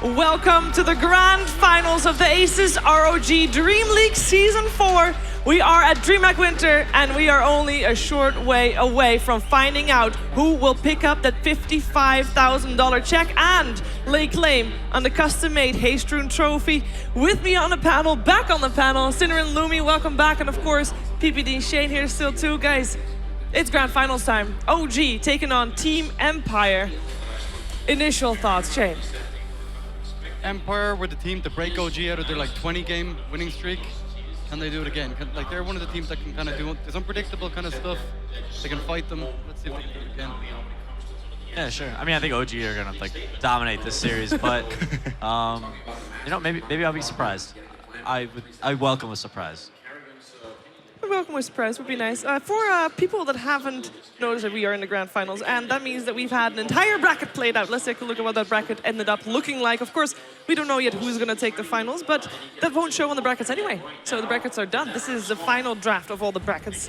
Welcome to the grand finals of the ASUS ROG DreamLeague Season 4. We are at DreamHack Winter, and we are only a short way away from finding out who will pick up that $55,000 check and lay claim on the custom-made Haystrewn trophy. With me on the panel, back on the panel, Sinner and Lumi, welcome back. And of course, PPD Shane here still too. Guys, it's grand finals time. OG taking on Team Empire. Initial thoughts, Shane? Empire were the team to break OG out of their like 20-game winning streak. Can they do it again? Like they're one of the teams that can kind of do this unpredictable kind of stuff. They can fight them. Let's see if they can do it again. Yeah, sure. I mean, I think OG are gonna like dominate this series, but you know, maybe I'll be surprised. I welcome a surprise. Welcome with surprise would be nice. For people that haven't noticed that we are in the grand finals, and that means that we've had an entire bracket played out. Let's take a look at what that bracket ended up looking like. Of course, we don't know yet who's going to take the finals, but that won't show on the brackets anyway. So the brackets are done. This is the final draft of all the brackets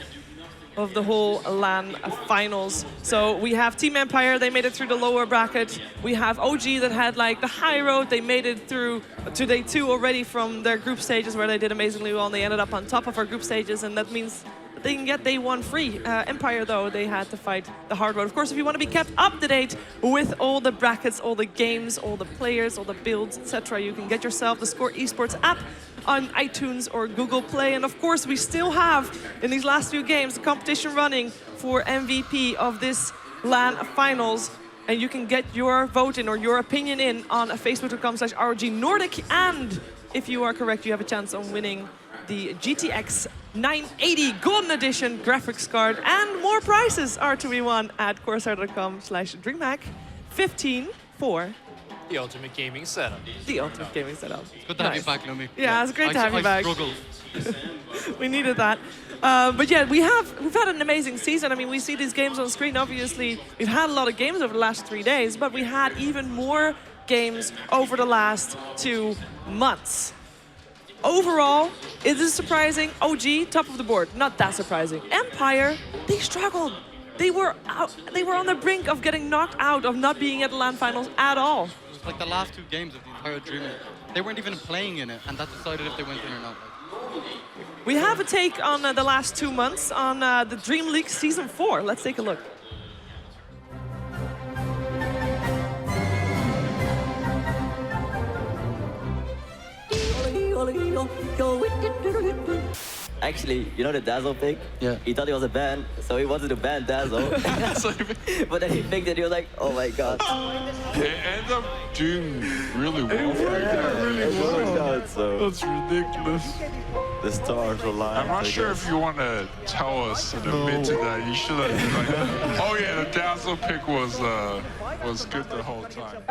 of the whole LAN finals. So we have Team Empire, they made it through the lower bracket. We have OG that had like the high road. They made it through to day 2 already from their group stages where they did amazingly well, and they ended up on top of our group stages, and that means they can get day 1 free. Empire, though, they had to fight the hard road. Of course, if you want to be kept up to date with all the brackets, all the games, all the players, all the builds, etc., you can get yourself the theScore eSports app on iTunes or Google Play. And of course, we still have, in these last few games, the competition running for MVP of this LAN finals. And you can get your vote in or your opinion in on facebook.com/ROGNordic. And if you are correct, you have a chance on winning the GTX 980 Golden Edition graphics card. And more prizes are to be won at corsair.com/DreamHack 15 for the ultimate gaming setup. The ultimate gaming setup. It's good to have you back, Lumi. Yeah, it's great to have you back. Struggled. We needed that. But yeah, we've had an amazing season. I mean, we see these games on screen. Obviously, we've had a lot of games over the last 3 days, but we had even more games over the last 2 months. Overall, is this surprising? OG, top of the board, not that surprising. Empire, they struggled. They were on the brink of getting knocked out, of not being at the LAN finals at all. Like the last 2 games of the entire DreamLeague, they weren't even playing in it, and that decided if they went in or not. We have a take on the last 2 months on the DreamLeague Season 4. Let's take a look. Actually, you know the Dazzle pick? Yeah. He thought it was a ban, so he wanted to ban Dazzle. But then he picked it, he was like, oh my god. It ended up doing really well for you. That's ridiculous. The stars aligned. I'm not sure if you want to tell us and admit to that. You should have been like, oh yeah, the Dazzle pick was good the whole time.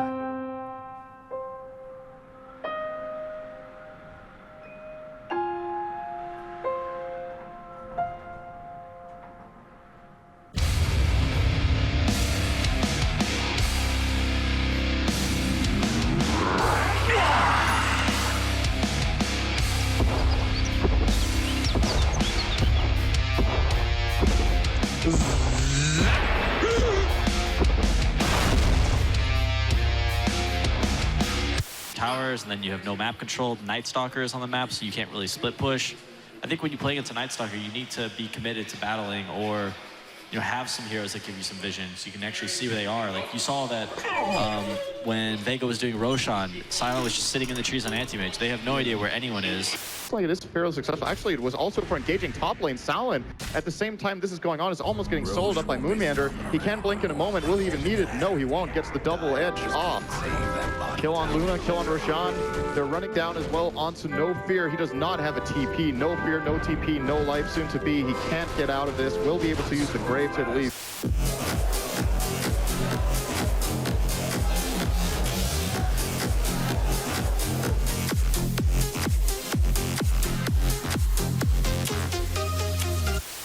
Towers, and then you have no map control. Night Stalkers on the map, so you can't really split push. I think when you play against a Night Stalker, you need to be committed to battling, or have some heroes that give you some vision, so you can actually see where they are. Like you saw that when Vega was doing Roshan, Silent was just sitting in the trees on anti-mage. They have no idea where anyone is. Like it is fairly successful. Actually, it was also for engaging top lane Salin. At the same time this is going on, is almost getting sold up by Moonmander. He can blink in a moment. Will he even need it? No, he won't. Gets the double edge off. Kill on Luna, kill on Roshan. They're running down as well onto No Fear. He does not have a TP. No Fear, no TP, no life soon to be. He can't get out of this. Will be able to use the Grave to at least.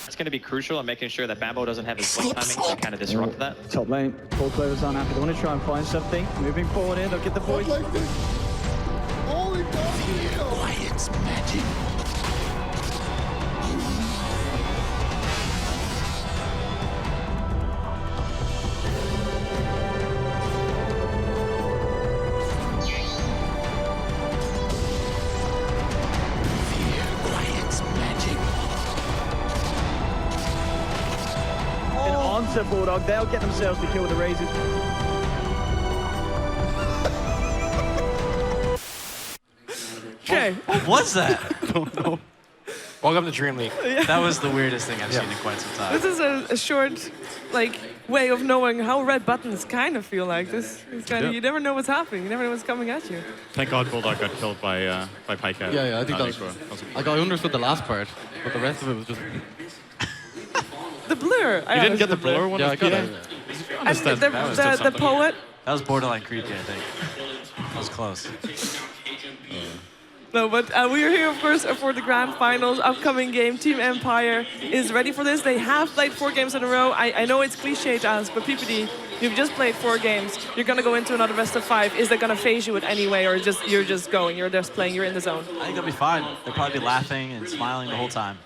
It's going to be crucial in making sure that Bambo doesn't have his blink timing to kind of disrupt that. Top lane, all players aren't happy. They want to try and find something. Moving forward here, they'll get the voice. Holy God! Quiet's magic. Winter, Bulldog. They'll get themselves the kill with the Razors. Okay. What was that? I don't know. Welcome to DreamLeague. That was the weirdest thing I've seen in quite some time. This is a short, like, way of knowing how red buttons kind of feel like. This is kind of, you never know what's happening. You never know what's coming at you. Thank God Bulldog got killed by Pycat. Yeah, I think that was. Like, I understood the last part, but the rest of it was just. The blur. You didn't get the blur one? Yeah, I got it. And the poet. That was borderline creepy, I think. That was close. No, but we are here, of course, for the grand finals. Upcoming game, Team Empire is ready for this. They have played 4 games in a row. I know it's cliche to ask, but PPD, you've just played 4 games. You're going to go into another best of 5. Is that going to phase you in any way, or you're just going, you're just playing, you're in the zone? I think they'll be fine. They'll probably be laughing and smiling the whole time.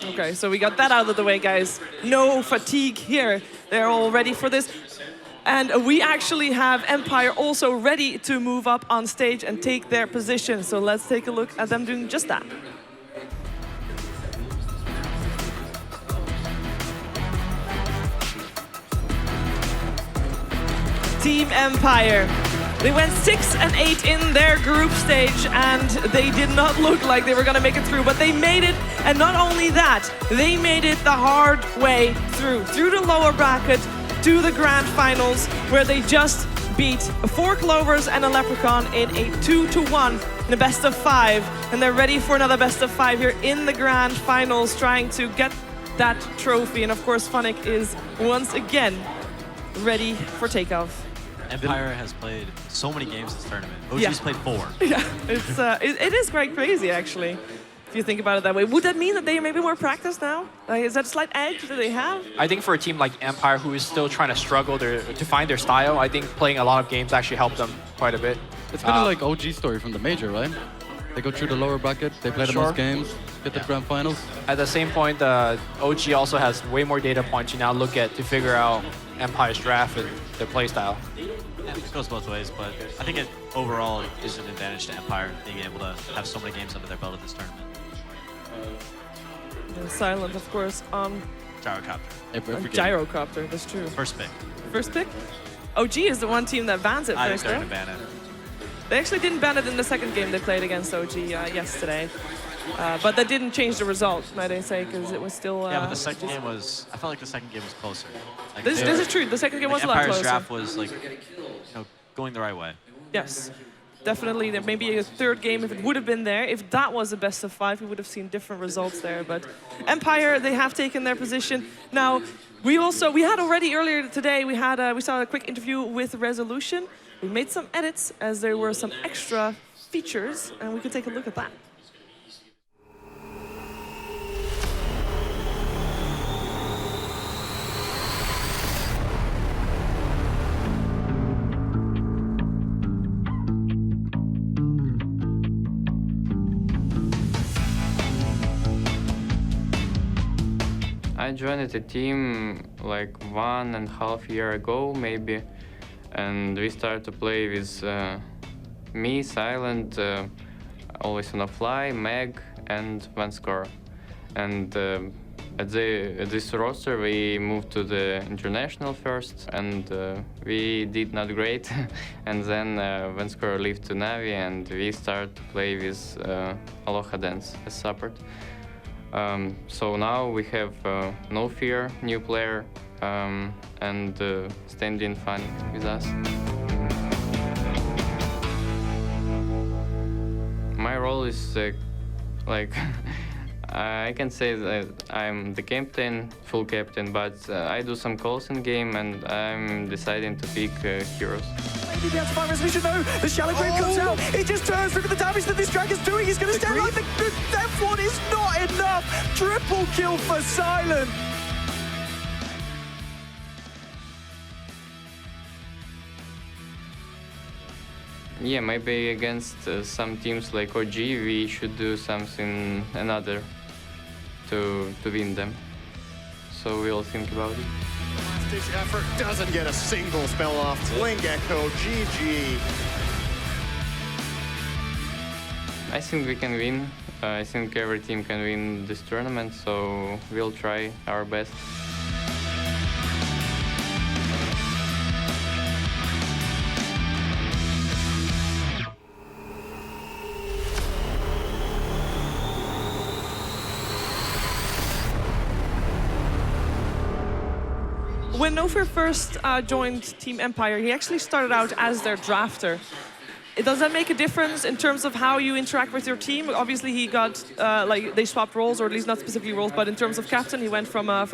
Okay, so we got that out of the way, guys. No fatigue here. They're all ready for this. And we actually have Empire also ready to move up on stage and take their position. So let's take a look at them doing just that. Team Empire. They went 6 and 8 in their group stage, and they did not look like they were going to make it through, but they made it. And not only that, they made it the hard way through the lower bracket to the grand finals, where they just beat 4 Clovers and a Leprechaun in a 2-1 in a best of 5. And they're ready for another best of 5 here in the grand finals, trying to get that trophy. And of course, Funnick is once again ready for takeoff. Empire has played so many games this tournament. OG's played 4. Yeah, it is quite crazy, actually, if you think about it that way. Would that mean that they are maybe more practiced now? Like, is that a slight edge that they have? I think for a team like Empire, who is still trying to struggle to find their style, I think playing a lot of games actually helped them quite a bit. It's kind of like OG's story from the major, right? They go through the lower bracket, they play the most games, get to the grand finals. At the same point, OG also has way more data points you now look at to figure out Empire's draft and their play style. Yeah, it goes both ways, but I think it overall is an advantage to Empire being able to have so many games under their belt at this tournament. And Silent, of course, on Gyrocopter. Gyrocopter, that's true. First pick. First pick? OG is the one team that bans it I first, think they're though. going to ban it. They actually didn't ban it in the second game they played against OG yesterday. But that didn't change the result, might I say, because it was still... yeah, but the second game was... I felt like the second game was closer. Like This is true. The second game was a lot Empire's closer. draft was like, going the right way. Yes. Definitely, there may be a third game if it would have been there. If that was a best of 5, we would have seen different results there. But Empire, they have taken their position. Now, we had already earlier today, we saw a quick interview with Resolution. We made some edits as there were some extra features, and we could take a look at that. I joined the team like 1.5 years ago, maybe, and we started to play with me, Silent, always on a fly, Meg, and thescore. And at this roster, we moved to the international first, and we did not great. And then thescore left to Navi, and we started to play with Aloha Dance as support. So now we have No Fear, new player, and stand-in Funny with us. My role is like I can say that I'm the captain, full captain, but I do some calls in game, and I'm deciding to pick heroes. Maybe that's fine resolution though. The shallow grave comes out. It just turns. Look at the damage that this dragon's doing. He's going to stand like the F1 is not enough. Triple kill for Silent. Yeah, maybe against some teams like OG, we should do something another to win them. So we'll think about it. Last-ditch effort doesn't get a single spell off. Blink Echo, GG. I think we can win. I think every team can win this tournament, so we'll try our best. When Nofir first joined Team Empire, he actually started out as their drafter. Does that make a difference in terms of how you interact with your team? Obviously, he got like they swapped roles, or at least not specifically roles, but in terms of captain, he went from a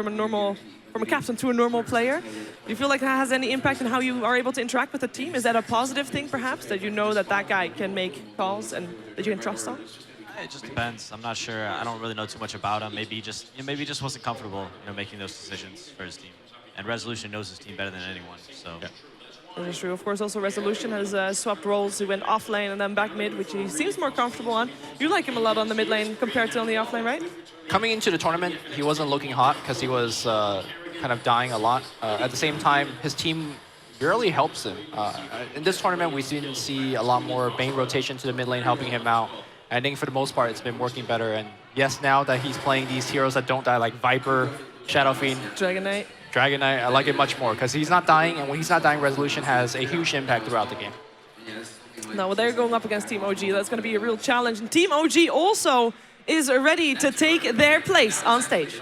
captain to a normal player. Do you feel like that has any impact on how you are able to interact with the team? Is that a positive thing, perhaps, that you know that that guy can make calls and that you can trust on? It just depends. I'm not sure. I don't really know too much about him. Maybe he just wasn't comfortable, making those decisions for his team. And Resolution knows his team better than anyone. So. Yeah. That is true. Of course, also Resolution has swapped roles. He went off lane and then back mid, which he seems more comfortable on. You like him a lot on the mid lane compared to on the off lane, right? Coming into the tournament, he wasn't looking hot because he was kind of dying a lot. At the same time, his team really helps him. In this tournament, we didn't see a lot more Bane rotation to the mid lane helping him out. I think for the most part, it's been working better. And yes, now that he's playing these heroes that don't die, like Viper, Shadow Fiend, Dragon Knight, I like it much more because he's not dying, and when he's not dying, Resolution has a huge impact throughout the game. Now, well, they're going up against Team OG. That's going to be a real challenge. And Team OG also is ready to take their place on stage.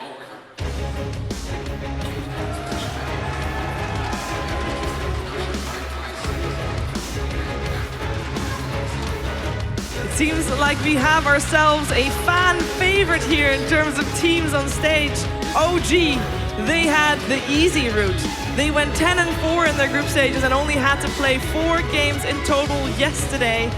It seems like we have ourselves a fan favorite here in terms of teams on stage. OG. They had the easy route. They went 10-4 in their group stages and only had to play 4 games in total yesterday.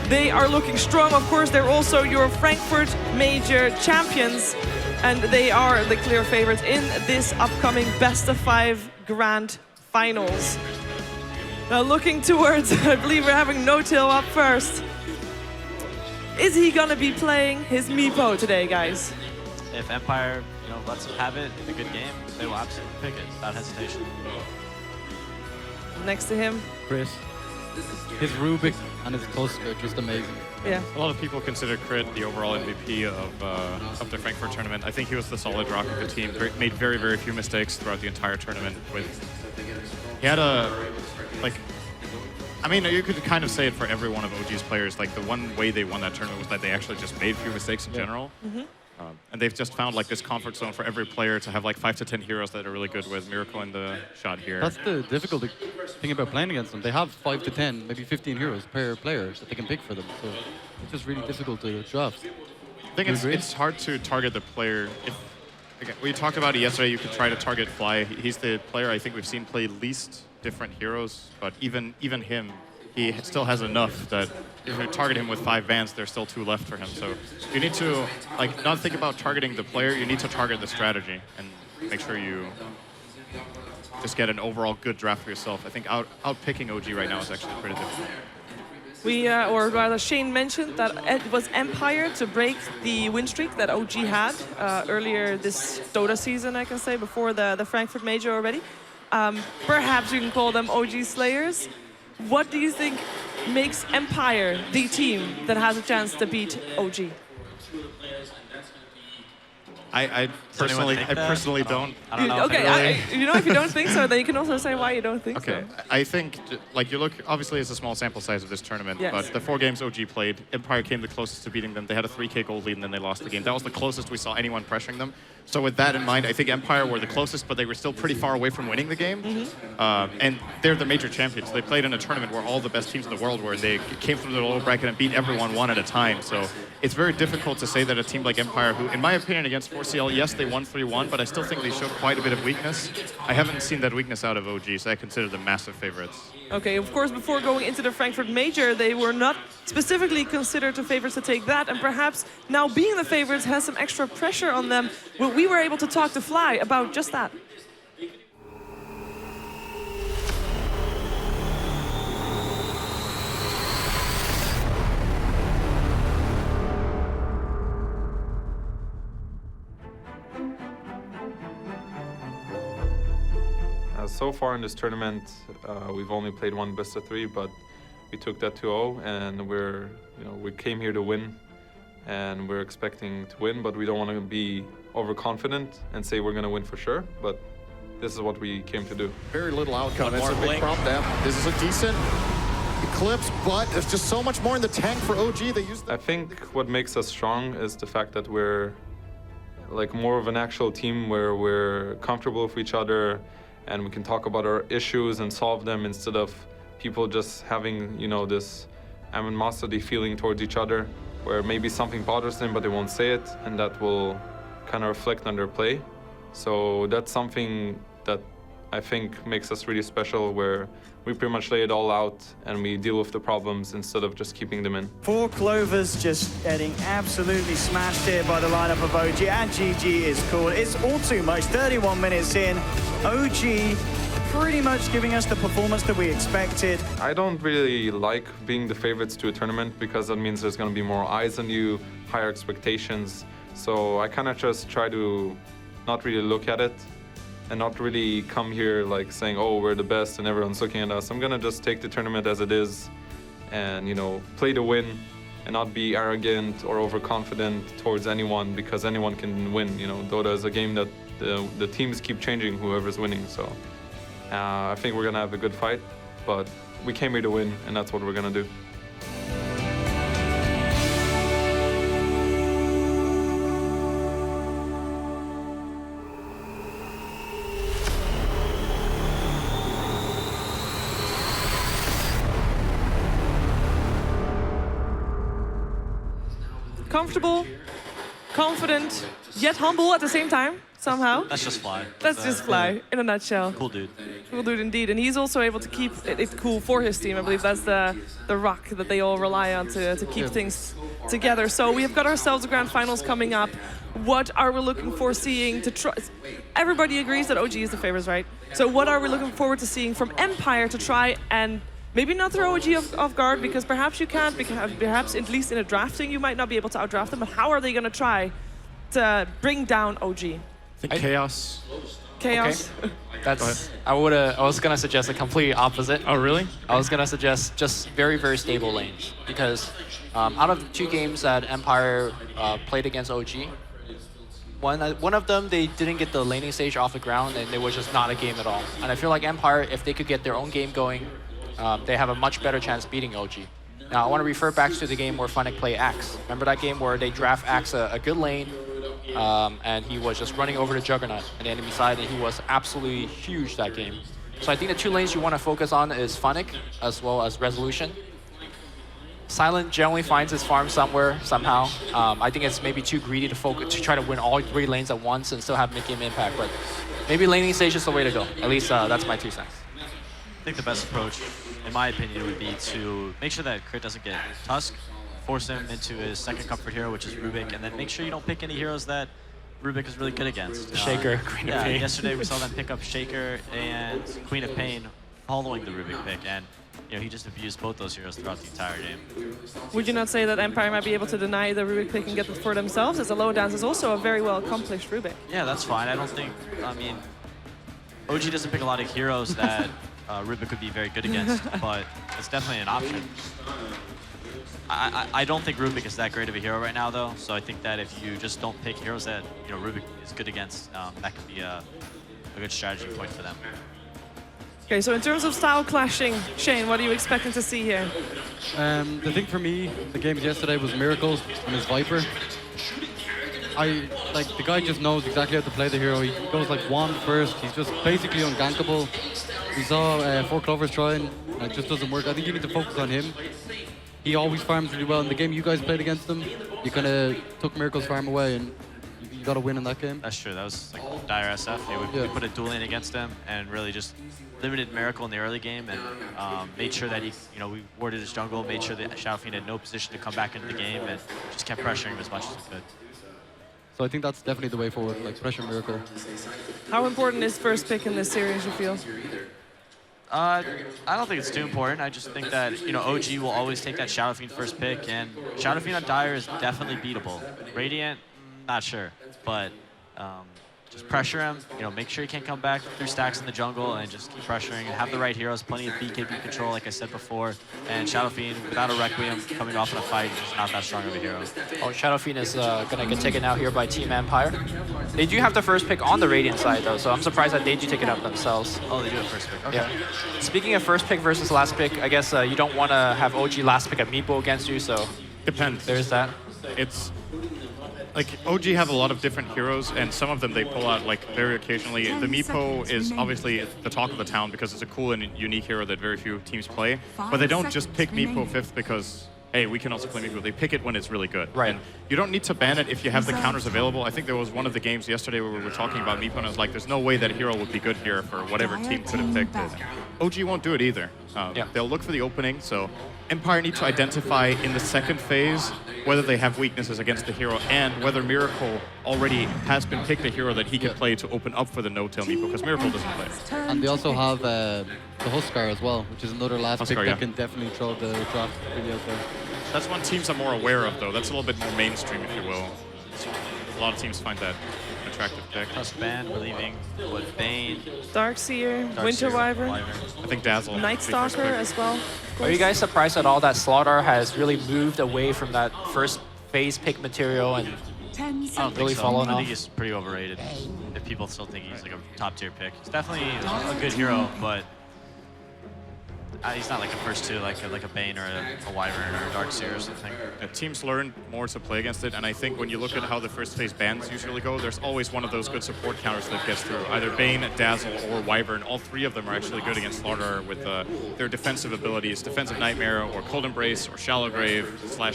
They are looking strong. Of course, they're also your Frankfurt Major champions, and they are the clear favorites in this upcoming best-of-5 grand finals. Now, looking towards, I believe we're having No-Tail up first. Is he gonna be playing his Meepo today, guys? If Empire lets him have it in a good game, they will absolutely pick it without hesitation. Next to him, Chris. His Rubik and his Tusk are just amazing. Yeah. A lot of people consider Crit the overall MVP of the Frankfurt tournament. I think he was the solid rock of the team. Made very, very few mistakes throughout the entire tournament. He had I mean, you could kind of say it for every one of OG's players. Like, the one way they won that tournament was that they actually just made few mistakes in general. Mm-hmm. And they've just found like this comfort zone for every player to have like 5 to 10 heroes that are really good with. Miracle in the shot here. That's the difficult thing about playing against them. They have 5 to 10, maybe 15 heroes per player that they can pick for them. So it's just really difficult to draft. I think it's hard to target the player. Again, we talked about it yesterday. You could try to target Fly. He's the player I think we've seen play least different heroes, but even him, he still has enough that if you target him with 5 bans, there's still 2 left for him. So you need to not think about targeting the player. You need to target the strategy and make sure you just get an overall good draft for yourself. I think outpicking OG right now is actually pretty difficult. Or rather, Shane mentioned that it was Empire to break the win streak that OG had earlier this Dota season, I can say, before the Frankfurt Major already. Perhaps you can call them OG Slayers. What do you think makes Empire the team that has a chance to beat OG? I personally don't. I don't know. Okay, if you don't think so, then you can also say why you don't think so. Okay, I think, like, you look, obviously it's a small sample size of this tournament, yes. But the 4 games OG played, Empire came the closest to beating them. They had a 3K gold lead and then they lost the game. That was the closest we saw anyone pressuring them. So with that in mind, I think Empire were the closest, but they were still pretty far away from winning the game. Mm-hmm. And they're the major champions. They played in a tournament where all the best teams in the world were, and they came from the lower bracket and beat everyone 1 at a time. So it's very difficult to say that a team like Empire, who, in my opinion, against 4CL, yes, they won 3-1, but I still think they showed quite a bit of weakness. I haven't seen that weakness out of OG, so I consider them massive favorites. Okay, of course, before going into the Frankfurt Major, they were not specifically considered the favorites to take that, and perhaps now being the favorites has some extra pressure on them. Well, we were able to talk to Fly about just that. So far in this tournament, we've only played 1 best-of-3, but we took that 2-0, and we came here to win, and we're expecting to win, but we don't want to be overconfident and say we're going to win for sure. But this is what we came to do. Very little outcome. It's a big prop down. This is a decent eclipse, but there's just so much more in the tank for OG. They use. I think what makes us strong is the fact that we're like more of an actual team where we're comfortable with each other. and we can talk about our issues and solve them instead of people just having, you know, this animosity feeling towards each other, where maybe something bothers them but they won't say it, and that will kind of reflect on their play. So that's something that I think makes us really special, where we pretty much lay it all out and we deal with the problems instead of just keeping them in. 4 Clovers just getting absolutely smashed here by the lineup of OG, and GG is called. It's all too much, 31 minutes in. OG pretty much giving us the performance that we expected. I don't really like being the favorites to a tournament because that means there's going to be more eyes on you, higher expectations. So I kind of just try to not really look at it and not really come here like saying, oh, we're the best and everyone's looking at us. I'm going to just take the tournament as it is and, you know, play to win and not be arrogant or overconfident towards anyone, because anyone can win. You know, Dota is a game that the teams keep changing whoever's winning. So I think we're going to have a good fight, but we came here to win, and that's what we're going to do. Comfortable, confident, yet humble at the same time, somehow. That's just Fly. That's just Fly, in a nutshell. Cool dude. Cool dude indeed, and he's also able to keep it cool for his team. I believe that's the rock that they all rely on to keep things together. So we have got ourselves the grand finals coming up. What are we looking for seeing to try? Everybody agrees that OG is the favorites, right? So what are we looking forward to seeing from Empire to try and maybe not throw OG off guard, because perhaps you can't, because perhaps at least in a drafting you might not be able to outdraft them, but how are they going to try to bring down OG? I think Chaos. Chaos? Okay. That's, I was gonna suggest the complete opposite. Oh, really? I was gonna suggest just very, very stable lanes, because out of the 2 games that Empire played against OG, one of them they didn't get the laning stage off the ground, and it was just not a game at all. And I feel like Empire, if they could get their own game going, they have a much better chance beating OG. Now, I want to refer back to the game where Funnick played Axe. Remember that game where they draft Axe a good lane, and he was just running over the Juggernaut on the enemy side, and he was absolutely huge that game. So I think the 2 lanes you want to focus on is Funnick as well as Resolution. Silent generally finds his farm somewhere, somehow. I think it's maybe too greedy to try to win all 3 lanes at once and still have mid-game impact, but maybe laning stage is the way to go. At least that's my 2 cents. I think the best approach, in my opinion, would be to make sure that Crit doesn't get Tusk, force him into his second comfort hero, which is Rubik, and then make sure you don't pick any heroes that Rubik is really good against. Shaker, Queen of Pain. Yesterday we saw them pick up Shaker and Queen of Pain following the Rubik pick, and you know, he just abused both those heroes throughout the entire game. Would you not say that Empire might be able to deny the Rubik pick and get it for themselves, as the low dance is also a very well accomplished Rubik? Yeah, that's fine. I don't think, I mean, OG doesn't pick a lot of heroes that Rubik would be very good against, but it's definitely an option. I don't think Rubik is that great of a hero right now, though, so I think that if you just don't pick heroes that Rubik is good against, that could be a good strategy point for them. Okay, so in terms of style clashing, Shane, what are you expecting to see here? The thing for me, the games yesterday was Miracles and his Viper. The guy just knows exactly how to play the hero. He goes like 1 first. He's just basically ungankable. We saw 4 Clovers trying, and it just doesn't work. I think you need to focus on him. He always farms really well. In the game you guys played against him, you kind of took Miracle's farm away, and you got to win in that game. That's true. That was like dire SF. We put a dual lane against him and really just limited Miracle in the early game, and made sure that he, we warded his jungle, made sure that Shadow Fiend had no position to come back into the game, and just kept pressuring him as much as he could. So I think that's definitely the way forward, like pressure Miracle. How important is first pick in this series, you feel? I don't think it's too important. I just think that, OG will always take that Shadow Fiend first pick, and Shadow Fiend on Dire is definitely beatable. Radiant, not sure, but just pressure him, make sure he can't come back through stacks in the jungle, and just keep pressuring and have the right heroes, plenty of BKB control, like I said before. And Shadow Fiend, without a Requiem coming off in a fight, is not that strong of a hero. Oh, Shadow Fiend is gonna get taken out here by Team Empire. They do have the first pick on the Radiant side, though, so I'm surprised that they do take it up themselves. Oh, they do have first pick. Okay. Yeah. Speaking of first pick versus last pick, I guess you don't want to have OG last pick at Meepo against you, so depends. There's that. like OG have a lot of different heroes, and some of them they pull out like very occasionally. The Meepo is obviously the talk of the town because it's a cool and unique hero that very few teams play. But they don't just pick Meepo 5th because, hey, we can also play Meepo. They pick it when it's really good. Right. And you don't need to ban it if you have the counters available. I think there was one of the games yesterday where we were talking about Meepo, and I was like, there's no way that hero would be good here for whatever team could have picked it. OG won't do it either. They'll look for the opening, so Empire need to identify in the second phase whether they have weaknesses against the hero and whether Miracle already has been picked a hero that he can play to open up for the no-tail Meepo, because Miracle doesn't play. And they also have the Huskar as well, which is another last pick that can definitely throw the draft really out there. That's one teams are more aware of, though. That's a little bit more mainstream, if you will. A lot of teams find that an attractive pick. Plus ban, we're leaving with Bane. Darkseer, Winter Wyvern. I think Dazzle. Night Stalker as well. Are you guys surprised at all that Slaughter has really moved away from that first phase pick material and really fallen I off? think he's pretty overrated. If people still think he's like a top tier pick, he's definitely a good hero, but he's not like a first two, like a Bane or a Wyvern or a Darkseer or something. Teams learn more to play against it, and I think when you look at how the first phase bans usually go, there's always one of those good support counters that gets through. Either Bane, Dazzle, or Wyvern. All three of them are actually good against Slaughter with their defensive abilities, Defensive Nightmare, or Cold Embrace, or Shallow Grave,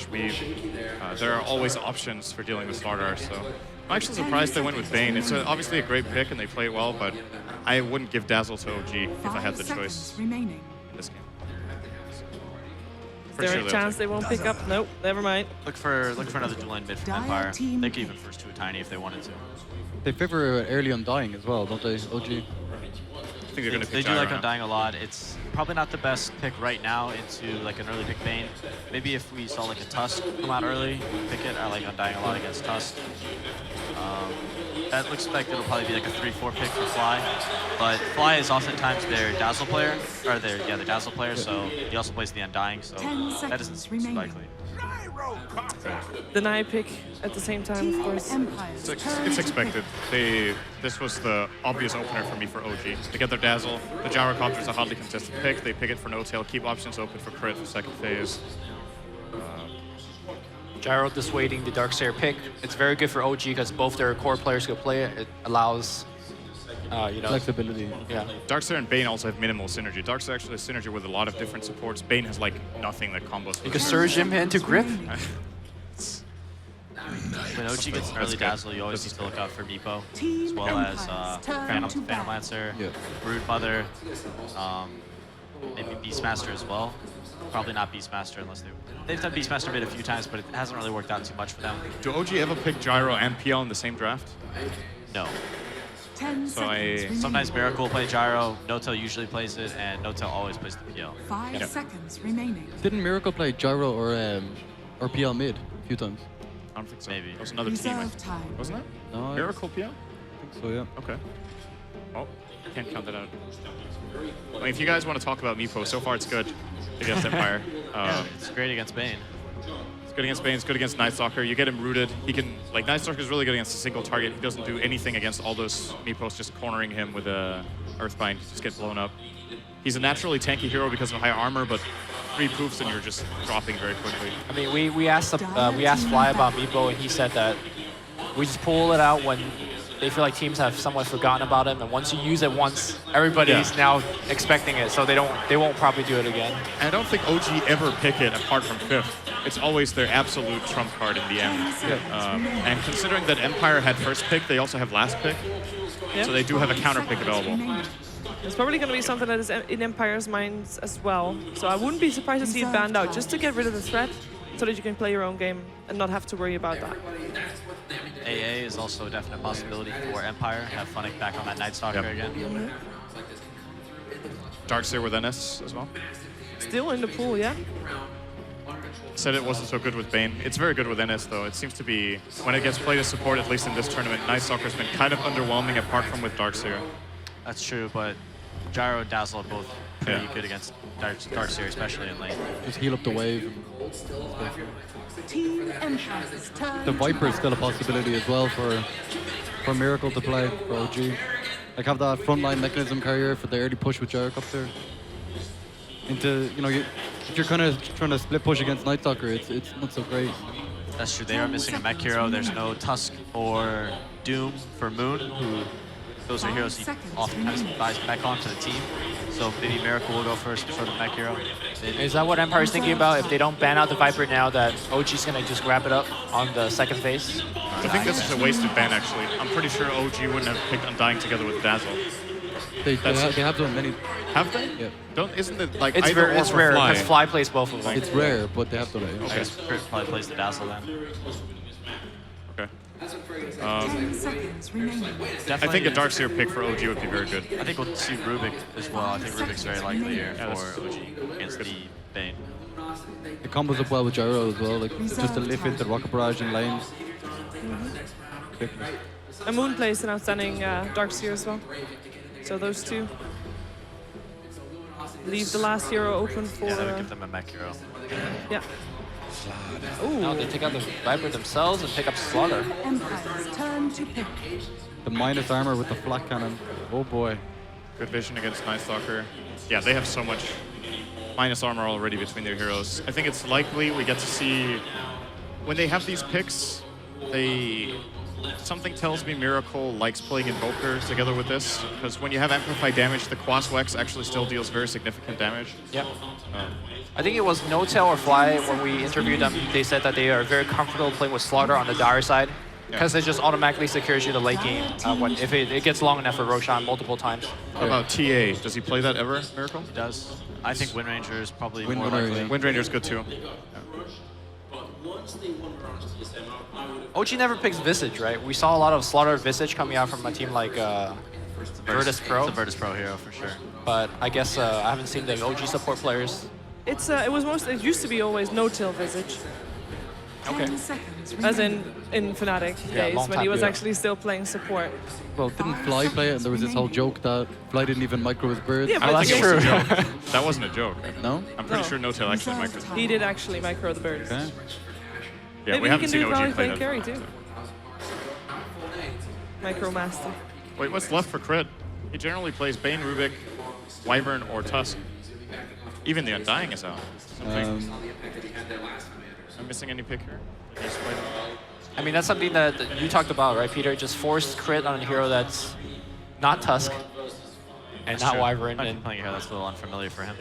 / Weave. There are always options for dealing with Slaughter, so I'm actually surprised they went with Bane. It's obviously a great pick, and they play it well, but I wouldn't give Dazzle to OG if I had the choice. This game. Is there a chance they won't pick up? Nope, never mind. Look for another dual lane mid from Empire. They could even first two a Tiny if they wanted to. They favor early Undying as well, don't they, OG? I think they're going to pick They do like Undying a lot. It's probably not the best pick right now into like an early pick Bane. Maybe if we saw like a Tusk come out early, pick it. I like Undying a lot against Tusk. That looks like it'll probably be like a 3-4 pick for Fly. But Fly is oftentimes their Dazzle player, or their Dazzle player, so he also plays the Undying, so that doesn't seem too likely. Deny pick at the same time, of course. It's expected. This was the obvious opener for me for OG. They get their Dazzle. The Gyrocopter is a hotly contested pick. They pick it for no-tail, keep options open for crit for second phase. Gyro dissuading the Darkseer pick. It's very good for OG because both their core players can play it. It allows, flexibility. Yeah. Darkseer and Bane also have minimal synergy. Darkseer actually has synergy with a lot of different supports. Bane has like nothing that combos. You can surge him into grip. When OG gets an early Dazzle, you always need to look out for Meepo, as well as Phantom Lancer, Brood Mother, maybe Beastmaster as well. Probably not Beastmaster unless they've done Beastmaster mid a few times, but it hasn't really worked out too much for them. Do OG ever pick Gyro and PL in the same draft? No. So sometimes Miracle will play Gyro, no-tail usually plays it, and no-tail always plays the PL. 5 seconds remaining. Didn't Miracle play Gyro or PL mid a few times? I don't think so. Maybe. That was another team, wasn't it? No, Miracle PL? I think so, yeah. Okay. Oh, can't count that out. Well, if you guys want to talk about Meepo, so far it's good against Empire. It's great against Bane. It's good against Bane, it's good against Night Stalker. You get him rooted. He can, like, Night Stalker is really good against a single target. He doesn't do anything against all those Meepos just cornering him with a Earthbind. He just gets blown up. He's a naturally tanky hero because of high armor, but 3 poofs and you're just dropping very quickly. I mean, we asked Fly about Meepo, and he said that we just pull it out when they feel like teams have somewhat forgotten about him, and once you use it once, everybody's now expecting it, so they won't probably do it again. And I don't think OG ever pick it apart from 5th. It's always their absolute trump card in the end. And considering that Empire had first pick, they also have last pick, so they do have a counter pick available. It's probably going to be something that is in Empire's minds as well. So I wouldn't be surprised to see it banned out, just to get rid of the threat, so that you can play your own game and not have to worry about that. AA is also a definite possibility for Empire. Have Funnick back on that Night Stalker again. Darkseer with NS as well. Still in the pool, yeah. Said it wasn't so good with Bane. It's very good with NS though. It seems to be, when it gets played as support, at least in this tournament, Night Stalker's been kind of underwhelming apart from with Darkseer. That's true, but Gyro and Dazzle are both pretty good against Darkseer, especially in lane. Just heal up the wave. Team Empire's turn. The Viper is still a possibility as well for Miracle to play for OG. Like have that frontline mechanism carrier for the early push with Gyrocopter. Into, if you're kind of trying to split push against Night Stalker, it's not so great. That's true. They are missing a mech hero. There's no Tusk or Doom for Moon, who those are heroes he oftentimes buys mech on for the team. So maybe Miracle will go for some sort of mech hero. Is that what Empire is thinking about? If they don't ban out the Viper now, that OG's going to just grab it up on the second phase? I think this is a wasted ban, actually. I'm pretty sure OG wouldn't have picked Undying together with Dazzle. They have done many. Have they? Yeah. Isn't it like it's either it's or rare Fly? because Fly plays both of them. It's rare, but they have done it. I guess Crit probably plays the Dazzle then. Okay. 10 seconds remaining. I think a Darkseer pick for OG would be very good. I think we'll see Rubik as well. I think Rubik's very likely here for OG against the Bane. It combos up well with Gyro as well, like just to lift into Rocket Barrage in lanes. And Moon plays an outstanding Darkseer as well. So those two leave the last hero open for. Yeah, that would give them a mech hero. Yeah. Ooh. No, they take out the Viper themselves and pick up Slaughter. Empire's turn to pick. The minus armor with the flat cannon. Oh boy. Good vision against Night Stalker. Yeah, they have so much minus armor already between their heroes. I think it's likely we get to see, when they have these picks, something tells me Miracle likes playing Invoker together with this, because when you have amplified damage, the Quas Wex actually still deals very significant damage. Yep. I think it was No Tail or Fly when we interviewed them. They said that they are very comfortable playing with Slaughter on the dire side, because it just automatically secures you the late game if it gets long enough for Roshan multiple times. How about TA? Does he play that ever, Miracle? He does. I think Wind Ranger is probably more likely. Wind Ranger's good too. OG never picks Visage, right? We saw a lot of Slaughter Visage coming out from a team like Virtus Pro. It's a Virtus Pro hero for sure. But I guess I haven't seen the OG support players. It used to be always no-till Visage. Okay. As in Fnatic days, when he was actually still playing support. Well, didn't Fly play it? And there was this whole joke that Fly didn't even micro his birds. Yeah, but that's true. That wasn't a joke. No? I'm pretty sure No Tail actually microed. He did actually micro the birds. Okay. Yeah, Maybe we he haven't can seen do OG probably play playing that. carry too. Micro master. Wait, what's left for Crit? He generally plays Bane, Rubik, Wyvern, or Tusk. Even the Undying is out. Am I missing any pick here? I mean, that's something that you talked about, right, Peter? Just force Crit on a hero that's not Tusk and not Wyvern. And playing a hero that's a little unfamiliar for him.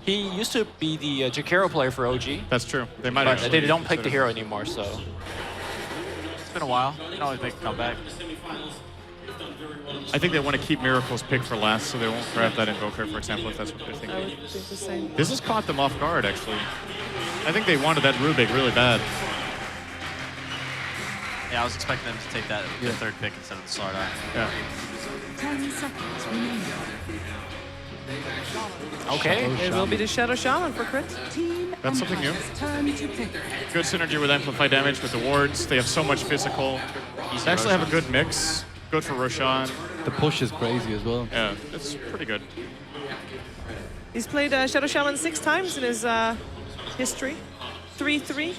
He used to be the Jakiro player for OG. That's true. They might but they don't pick the hero anymore, so. It's been a while. You can always make a comeback. I think they want to keep Miracle's pick for last, so they won't grab that Invoker, for example, if that's what they're I thinking. would think the same. This has caught them off guard, actually. I think they wanted that Rubik really bad. Yeah, I was expecting them to take that the third pick instead of the Slardar. Yeah. 10 seconds remaining. Okay. It will be the Shadow Shaman for Crit. Team That's something new. Empire's turn to pick. Good synergy with Amplified Damage with the wards. They have so much physical. They actually have a good mix. Good for Roshan. The push is crazy as well. Yeah, it's pretty good. He's played Shadow Shaman 6 times in his history. 3-3.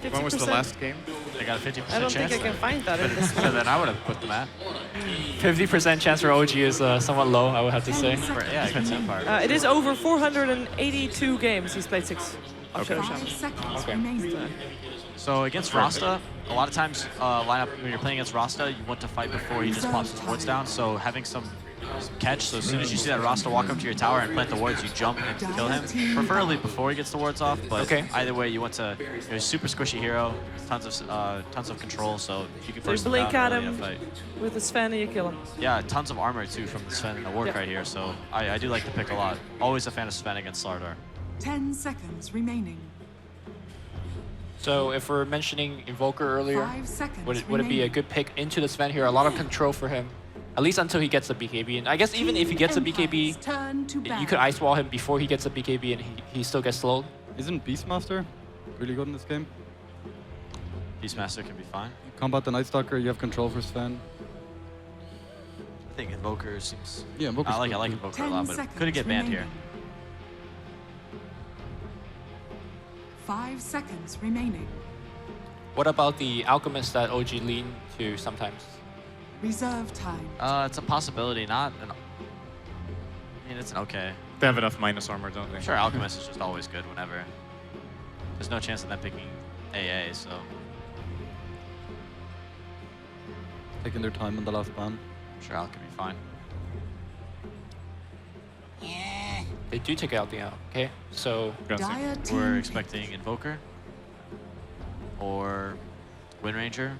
50%. When was the last game? They got a 50% chance. I don't think I can find that in this So one. then I would have put them at. 50% chance for OG is somewhat low, I would have to say. Yeah, against Empire. It is over 482 games. He's played 6 of Shadow 5 Shaman. seconds remaining. So against Rasta, a lot of times lineup when you're playing against Rasta, you want to fight before he just pops his wards down. So having some catch, so as soon as you see that Rasta walk up to your tower and plant the wards, you jump and kill him. Preferably before he gets the wards off, but either way, you want to. You're a super squishy hero, tons of control, so you can There's force them blink down at early in him a fight. with the Sven and you kill him. Yeah, tons of armor too from the Sven and the Warg right here, so I do like the pick a lot. Always a fan of Sven against Slardar. 10 seconds remaining. So if we're mentioning Invoker earlier, 5 seconds would it be a good pick into the Sven here? A lot of control for him, at least until he gets the BKB. And I guess even if he gets a BKB, turn to you could ice wall him before he gets a BKB and he still gets slowed. Isn't Beastmaster really good in this game? Beastmaster can be fine. You combat the Night Stalker, you have control for Sven. I think Invoker seems. Yeah, Invoker's I like good. Invoker a lot, but could it get banned here? 5 seconds remaining. What about the Alchemist that OG lean to sometimes? Reserve time. It's a possibility, not an. I mean, it's an okay. They have enough minus armor, don't they? Sure, Alchemist is just always good whenever. There's no chance of them picking AA, so taking their time on the last ban. I'm sure Alc can be fine. They do take out the out. Okay, so Dire team We're expecting Invoker or Wind Ranger.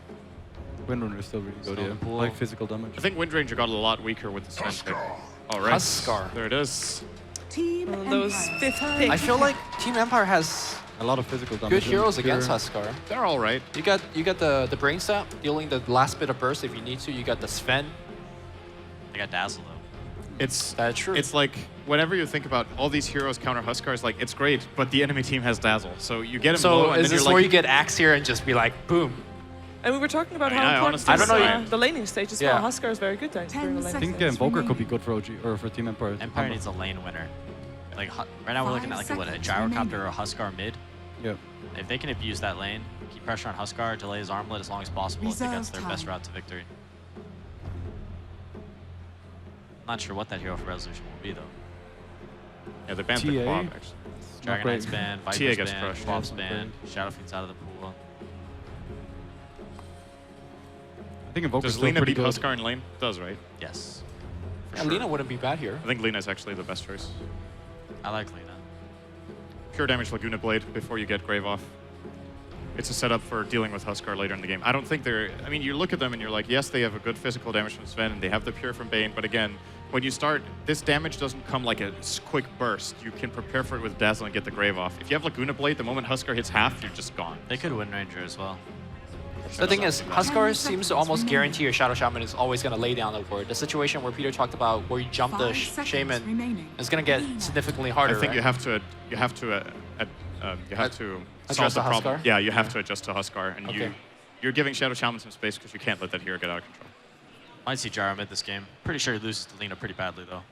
Wind Runner is still really good, yeah. Pool. Like physical damage. I think Wind Ranger got a lot weaker with the Sven pick. All right. Huskar. There it is. Team Those Empire. fifth pick. I feel like Team Empire has a lot of physical damage. good heroes and against pure- Huskar. They're all right. You got the brain sap, dealing the last bit of burst if you need to. You got the Sven. They got Dazzle though. It's That's true. It's like whenever you think about all these heroes counter Huskars, like it's great, but the enemy team has Dazzle, so you get him low, So and is then this you're where like, you get Axe here and just be like, boom? And we were talking about I mean, how I important honestly this, don't know. the laning stage as Yeah. well. Huskar is very good during the 10 laning I stage. think Invoker could be good for OG or for Team Empire. Empire needs a lane winner. Like right now we're looking at like a Gyrocopter or a Huskar mid. Yeah. If they can abuse that lane, keep pressure on Huskar, delay his armlet as long as possible, I think that's their Reserve best time. route to victory. I'm not sure what that hero for Resolution will be though. yeah, the banned the TA? Quab actually. Dragon great. Knight's banned, TA Viper's gets banned, crushed. Quab's Yeah, banned, Shadowfiend's out of the pool. I think Invoker's Does still Lina pretty beat good. Huskar in lane? Does, right? Yes, Yeah, Lina wouldn't be bad here. I think Lina's actually the best choice. I like Lina. Pure damage Laguna Blade before you get Grave off. It's a setup for dealing with Huskar later in the game. I don't think they're... I mean, you look at them and you're like, yes, they have a good physical damage from Sven, and they have the Pure from Bane, but again, when you start, this damage doesn't come like a quick burst. You can prepare for it with Dazzle and get the Grave off. If you have Laguna Blade, the moment Huskar hits half, you're just gone. They could Wind Ranger as well. The thing is, Huskar seems to almost guarantee your Shadow Shaman is always going to lay down the ward. The situation where Peter talked about where you jump the 5 seconds Shaman remaining. is going to get significantly harder, I think right? you have to solve the to problem. Huskar? Yeah, you have to adjust to Huskar, and Okay. you're giving Shadow Shaman some space because you can't let that hero get out of control. Might see Gyro mid this game. Pretty sure he loses to Lina pretty badly though.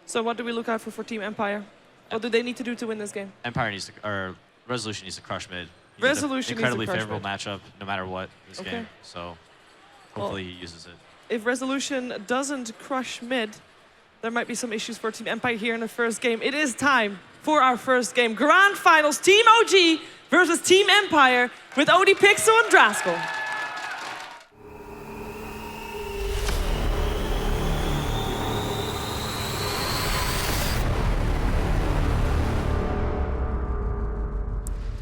So what do we look out for Team Empire? What do they need to do to win this game? Empire needs to, or Resolution needs to crush mid. He needs an Resolution needs to incredibly crush favorable mid. matchup no matter what this Okay. game. So hopefully he uses it. If Resolution doesn't crush mid, there might be some issues for Team Empire here in the first game. It is time for our first game. Grand Finals, Team OG versus Team Empire with Odie Pixel and Draskell.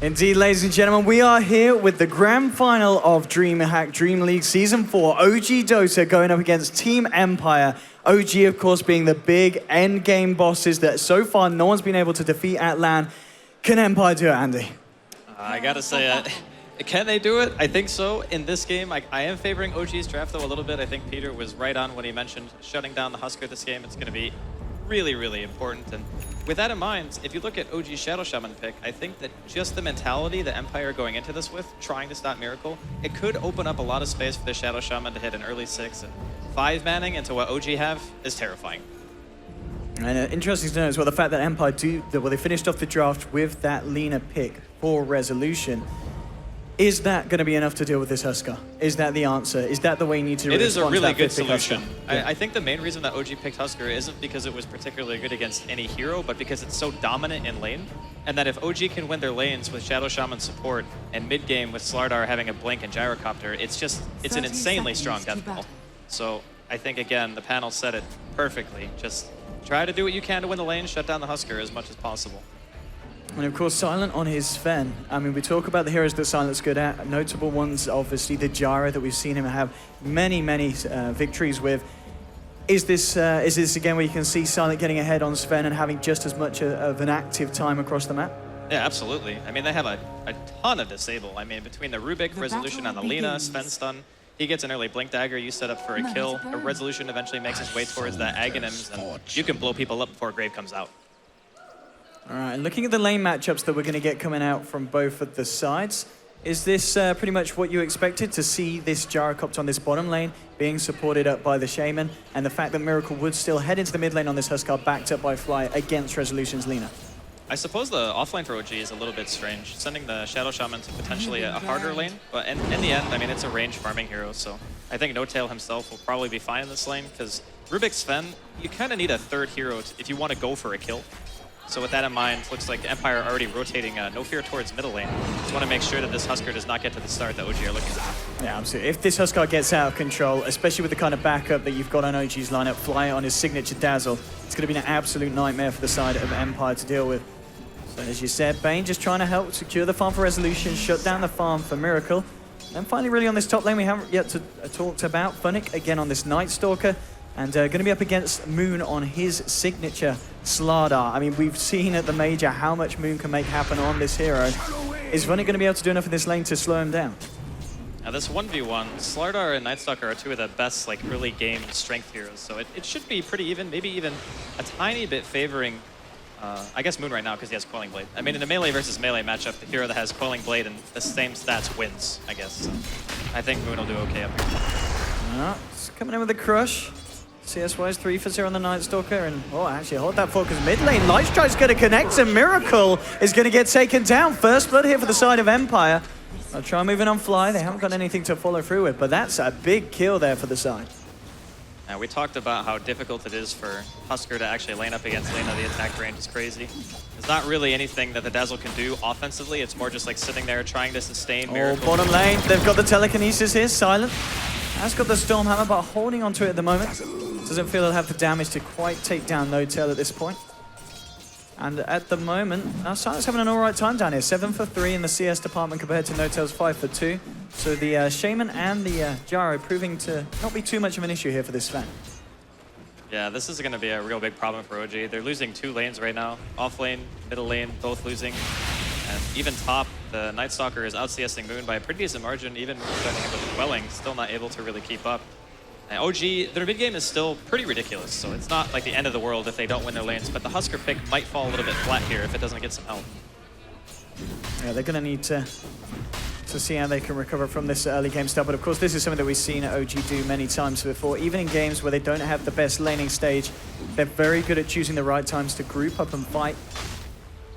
Indeed, ladies and gentlemen, we are here with the grand final of DreamHack DreamLeague Season 4. OG Dota going up against Team Empire. OG, of course, being the big end game bosses that so far no one's been able to defeat at LAN. Can Empire do it, Andy? I gotta say, can they do it? I think so. In this game, I am favoring OG's draft, though, a little bit. I think Peter was right on when he mentioned shutting down the Huskar this game. It's going to be really, really important. And with that in mind, if you look at OG's Shadow Shaman pick, I think that just the mentality that Empire are going into this with, trying to stop Miracle, it could open up a lot of space for the Shadow Shaman to hit an early 6. And 5-manning into what OG have is terrifying. And interesting to know as well, the fact that Empire they finished off the draft with that Lina pick for Resolution. Is that going to be enough to deal with this Huskar? Is that the answer? Is that the way you need to It is a respond to really that good fifth pick solution. Huskar? Yeah. I think the main reason that OG picked Huskar isn't because it was particularly good against any hero, but because it's so dominant in lane, and that if OG can win their lanes with Shadow Shaman support and mid-game with Slardar having a Blink and Gyrocopter, it's an insanely strong death ball. So I think, again, the panel said it perfectly. Just try to do what you can to win the lane, shut down the Huskar as much as possible. And of course, Silent on his Sven. I mean, we talk about the heroes that Silent's good at. Notable ones, obviously, the Gyro that we've seen him have many victories with. Is this again where you can see Silent getting ahead on Sven and having just as much of an active time across the map? Yeah, absolutely. I mean, they have a ton of disable. I mean, between the Rubik, Resolution on the Lina, Sven stun, he gets an early Blink Dagger, you set up for a kill. A Resolution eventually makes his way towards that Aghanims, and you can blow people up before Grave comes out. All right, and looking at the lane matchups that we're going to get coming out from both of the sides, is this pretty much what you expected to see this Gyrocopter on this bottom lane being supported up by the Shaman, and the fact that Miracle would still head into the mid lane on this Huskar backed up by Fly against Resolution's Lina? I suppose the offline for OG is a little bit strange, sending the Shadow Shaman to potentially a harder lane, but in the end, I mean, it's a range farming hero, so I think No-Tail himself will probably be fine in this lane, because Rubik Sven, you kind of need a third hero if you want to go for a kill. So with that in mind, looks like Empire are already rotating No Fear towards middle lane. Just want to make sure that this Husker does not get to the start that OG are looking for. Yeah, absolutely. If this Husker gets out of control, especially with the kind of backup that you've got on OG's lineup, Fly on his signature Dazzle, it's going to be an absolute nightmare for the side of Empire to deal with. So as you said, Bane just trying to help secure the farm for Resolution, shut down the farm for Miracle. And finally, really on this top lane, we haven't yet talked about Funnick again on this Night Stalker. And going to be up against Moon on his signature Slardar. I mean, we've seen at the major how much Moon can make happen on this hero. Is Funnick going to be able to do enough in this lane to slow him down? Now this 1v1, Slardar and Nightstalker are two of the best like early game strength heroes, so it should be pretty even, maybe even a tiny bit favoring, I guess Moon right now because he has Coiling Blade. I mean, in a melee versus melee matchup, the hero that has Coiling Blade and the same stats wins, I guess. So I think Moon will do okay up here. It's coming in with a crush. CS-wise, 3 for 0 on the Night Stalker, and actually hold that focus mid lane. Light Strike's going to connect, and Miracle is going to get taken down. First blood here for the side of Empire. They'll try moving on Fly. They haven't got anything to follow through with, but that's a big kill there for the side. Now we talked about how difficult it is for Husker to actually lane up against Lena. The attack range is crazy. There's not really anything that the Dazzle can do offensively. It's more just like sitting there trying to sustain Miracle. Bottom lane, they've got the telekinesis here. Silent has got the Stormhammer, but holding onto it at the moment. Doesn't feel he'll have the damage to quite take down No-Tail at this point. And at the moment, Silent's having an alright time down here. 7 for 3 in the CS department compared to No-Tail's 5 for 2. So the Shaman and the Gyro proving to not be too much of an issue here for this Sven. Yeah, this is going to be a real big problem for OG. They're losing 2 lanes right now. Off lane, middle lane, both losing. And even top, the Night Stalker is out CSing Moon by a pretty decent margin. Even Moon starting him with the Quelling, still not able to really keep up. And OG, their mid game is still pretty ridiculous, so it's not like the end of the world if they don't win their lanes, but the Husker pick might fall a little bit flat here if it doesn't get some help. Yeah, they're going to need to see how they can recover from this early game stuff, but of course this is something that we've seen OG do many times before. Even in games where they don't have the best laning stage, they're very good at choosing the right times to group up and fight.